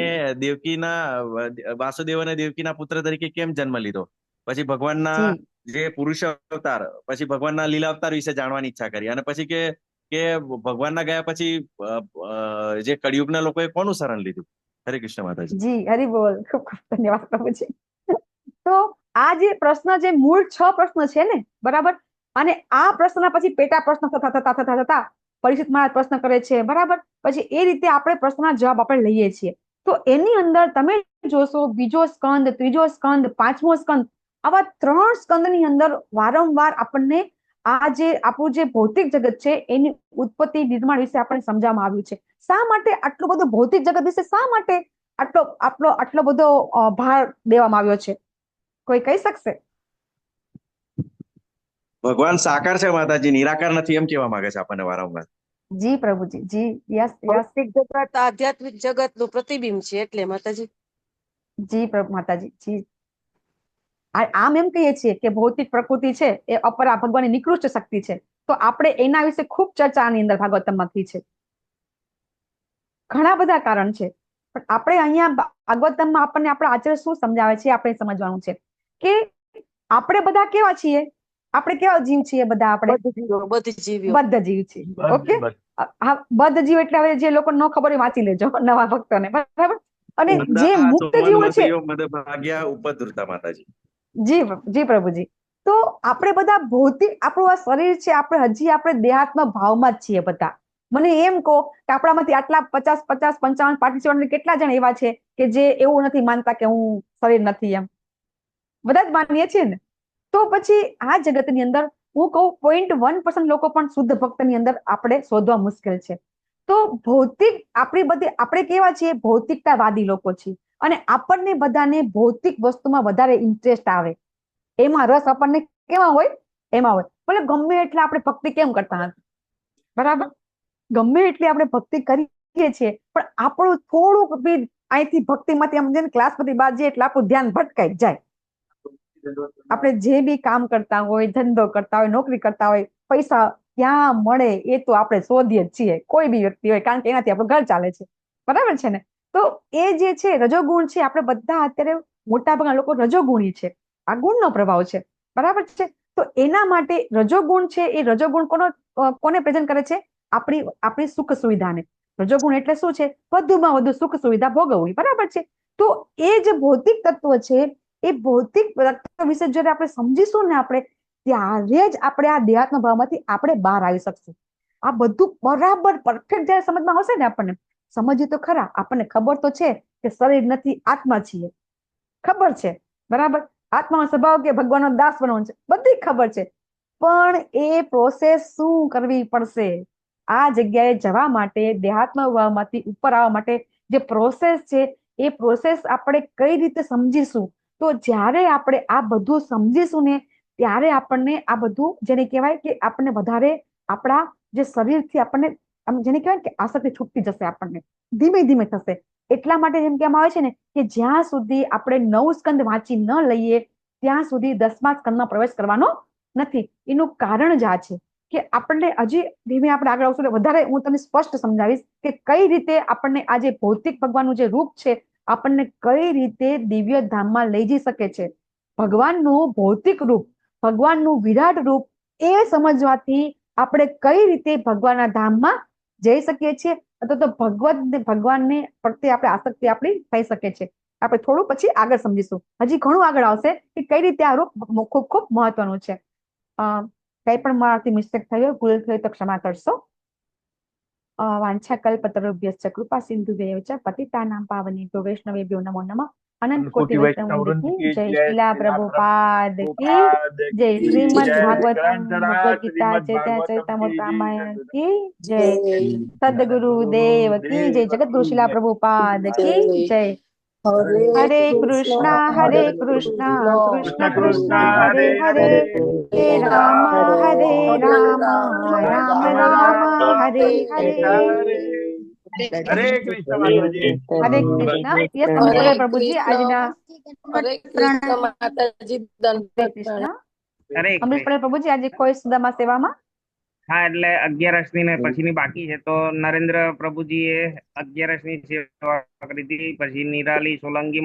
વાસુદેવ અને દેવકીના પુત્ર તરીકે કેમ જન્મ લીધો? પછી ભગવાનના જે પુરુષ અવતાર, પછી ભગવાનના લીલા અવતાર વિશે જાણવાની ઈચ્છા કરી. અને પછી કે ભગવાનના ગયા પછી જે કળિયુગના લોકોએ કોનું શરણ લીધું? હરે કૃષ્ણ માતાજી. જી હરી બોલ. ખૂબ ખૂબ ધન્યવાદ પ્રભુજી. તો આ જે પ્રશ્ન, જે મૂળ 6 પ્રશ્ન છે ને, બરાબર, અને આ પ્રશ્ન પછી પેટા પ્રશ્ન થતા પરીક્ષિત મહારાજ પ્રશ્ન કરે છે, બરાબર, પછી એ રીતે આપણે પ્રશ્નના જવાબ આપણે લઈએ છીએ. તો એની અંદર તમે જોશો બીજો સ્કંદ, ત્રીજો સ્કંદ, 5મો સ્કંદ, આવા 3 સ્કંદની અંદર વારંવાર આપણને આ જે આપણું જે ભૌતિક જગત છે એની ઉત્પત્તિ નિર્માણ વિશે આપણને સમજાવવામાં આવ્યું છે. શા માટે આટલું બધું ભૌતિક જગત વિશે શા માટે આટલો બધો ભાર દેવામાં આવ્યો છે? કોઈ કહી શકશે? ભગવાન સાકાર છે માતાજી, નિરાકાર નથી એમ કહેવા માંગે છે આપણને વારંવાર. જી પ્રભુજી, જી. Yes yes. ભૌતિક જગત આધ્યાત્મિક જગતનું પ્રતિબિંબ છે એટલે માતાજી. જી પ્રભુ માતાજી, જી. આમ એમ કહીએ છીએ કે ભૌતિક પ્રકૃતિ છે એ અપરા ભગવાનની નિકૃષ્ટ શક્તિ છે, તો આપણે એના વિશે ખૂબ ચર્ચા આની અંદર ભાગવતમાં થઈ છે. ઘણા બધા કારણ છે, પણ આપણે અહીંયા ભાગવતમાં આપણને આપણા આચાર્ય શું સમજાવે છે આપણે સમજવાનું છે કે આપણે બધા કેવા છીએ, આપણે કેવા જીવ છીએ બધા, આપણે બદ્ધ જીવ છીએ. ઓકે, હા, બદ્ધ જીવ એટલે હવે જે લોકો ન ખબર હોય વાંચી લેજો નવા ભક્તોને, બરાબર. અને જે મુક્ત જીવો છે, ભાગ્યા ઉપદ્રુતા માતાજી. જી પ્રભુજી. તો આપણે બધા ભૌતિક, આપણું આ શરીર છે, આપણે હજી આપણે દેહાત્મ ભાવમાં જ છીએ બધા. મને એમ કહો કે આપણામાંથી આટલા 50, 55, 55 કેટલા જણ એવા છે કે જે એવું નથી માનતા કે હું શરીર નથી એમ? બધા જ માનીએ છીએ ને. તો પછી આ જગતની અંદર હું કહું 0.1% લોકો પણ શુદ્ધ ભક્તની અંદર આપણે શોધવા મુશ્કેલ છે. તો ભૌતિક આપણે કેવા છીએ? ભૌતિકતાવાદી લોકો છીએ, અને આપણને બધાને ભૌતિક વસ્તુમાં વધારે ઇન્ટરેસ્ટ આવે, એમાં રસ આપણને કેમાં હોય? એમાં હોય. ભલે ગમે એટલે આપણે ભક્તિ કેમ કરતા નથી, બરાબર, ગમે એટલી આપણે ભક્તિ કરીએ છીએ, પણ આપણું થોડુંક બી અહીંથી ભક્તિમાંથી આમ જઈને ક્લાસમાંથી બહાર જઈએ એટલે આપણું ધ્યાન ભટકાઈ જાય. આપણે જે બી કામ કરતા હોય, ધંધો કરતા હોય, નોકરી કરતા હોય, પૈસા ક્યાં મળે એ તો આપણે શોધીએ જ છીએ, કોઈ બી વ્યક્તિ હોય, કારણ કે એનાથી આપણું ઘર ચાલે છે, બરાબર છે ને. તો એ જે છે રજોગુણ છે, આપણે બધા અત્યારે મોટાભાગના લોકો રજોગુણી છે, આ ગુણનો પ્રભાવ છે, બરાબર છે. તો એના માટે રજોગુણ છે, એ રજોગુણ કોને પ્રેઝન્ટ કરે છે? આપણી સુખ સુવિધાને. રજોગુણ એટલે શું છે? વધુમાં વધુ સુખ સુવિધા ભોગવવી, બરાબર છે. તો એ જે ભૌતિક તત્વ છે, એ ભૌતિક તત્વ વિશે જ્યારે આપણે સમજીશું ને આપણે, ત્યારે જ આપણે આ દેહાત્મ ભાવમાંથી આપણે બહાર આવી શકશું. આ બધું બરાબર પરફેક્ટ જયારે સમજમાં આવશે ને, આપણને સમજીએ તો ખરા, આપણને ખબર તો છે કે શરીર નથી, આત્મા છીએ, ખબર છે, બરાબર. આત્માનો સ્વભાવ કે ભગવાનનો દાસ બનવાનો છે, બધી ખબર છે. પણ એ પ્રોસેસ શું કરવી પડશે? આ જગ્યાએ જવા માટે, દેહાત્મ ભાવમાંથી ઉપર આવવા માટે જે પ્રોસેસ છે, એ પ્રોસેસ આપણે કઈ રીતે સમજીશું? તો જ્યારે આપણે આ બધું સમજીશું ને, ત્યારે આપણને આ બધું જેને કહેવાય કે આપણને વધારે આપણા જે શરીરથી આપણને જેને કહેવાય કે આસક્તિ છૂટતી જશે, આપણને ધીમે ધીમે થશે. એટલા માટે જેમ કહેવામાં આવે છે ને કે જ્યાં સુધી આપણે 9 સ્કંદ વાંચી ન લઈએ ત્યાં સુધી 10મા સ્કંદમાં પ્રવેશ કરવાનો નથી. એનું કારણ જ આ છે કે આપણને હજી ધીમે આપણે આગળ આવશું વધારે હું તમને સ્પષ્ટ સમજાવીશ કે કઈ રીતે આપણને આ જે ભૌતિક ભગવાનનું જે રૂપ છે, આપણને કઈ રીતે દિવ્ય ધામમાં લઈ જઈ શકે છે. ભગવાનનું ભૌતિક રૂપ, ભગવાનનું વિરાટ રૂપ, એ સમજવાથી આપણે કઈ રીતે ભગવાનના ધામમાં જઈ શકીએ છીએ, અથવા તો ભગવાનને પ્રત્યે આપણે આસક્તિ આપણી થઈ શકે છે. આપણે થોડું પછી આગળ સમજીશું, હજી ઘણું આગળ આવશે કે કઈ રીતે આ રૂપ ખૂબ ખૂબ મહત્વનું છે. કઈ પણ મારાથી મિસ્ટેક થયો, ભૂલ થઈ તો ક્ષમા કરશો. વાંછા કલ્પતરુભ્યશ્ચ કૃપા સિંધુભ્યૈવ ચ પતિતાનાં પાવનેભ્યો વૈષ્ણવેભ્યો નમો નમઃ. અનંત કોટિ વૈષ્ણવ કી જય. શીલા પ્રભુપાદ કી જય. શ્રીમદ ભાગવતમ ભગવદ ગીતા ચૈતન્ય રામાયણ કી જય. સદગુરુ દેવ કી જય. જગતગુરુ શીલા પ્રભુપાદ કી જય. હરે કૃષ્ણ કૃષ્ણ કૃષ્ણ હરે હરે, હરે રામ રામ રામ હરે હરે. હરે કૃષ્ણ માતાજી. હરે કૃષ્ણ. યસ તમે પ્રભુજી આજના હરે કૃષ્ણ માતાજી. અમૃત પટેલ પ્રભુજી આજે કોઈ સુદામા સેવામાં? હા, એટલે 11મી ને પછીની બાકી છે, તો નરેન્દ્ર પ્રભુજીએ 11મી સેવા કરી હતી. પછી નિરાલી સોલંકી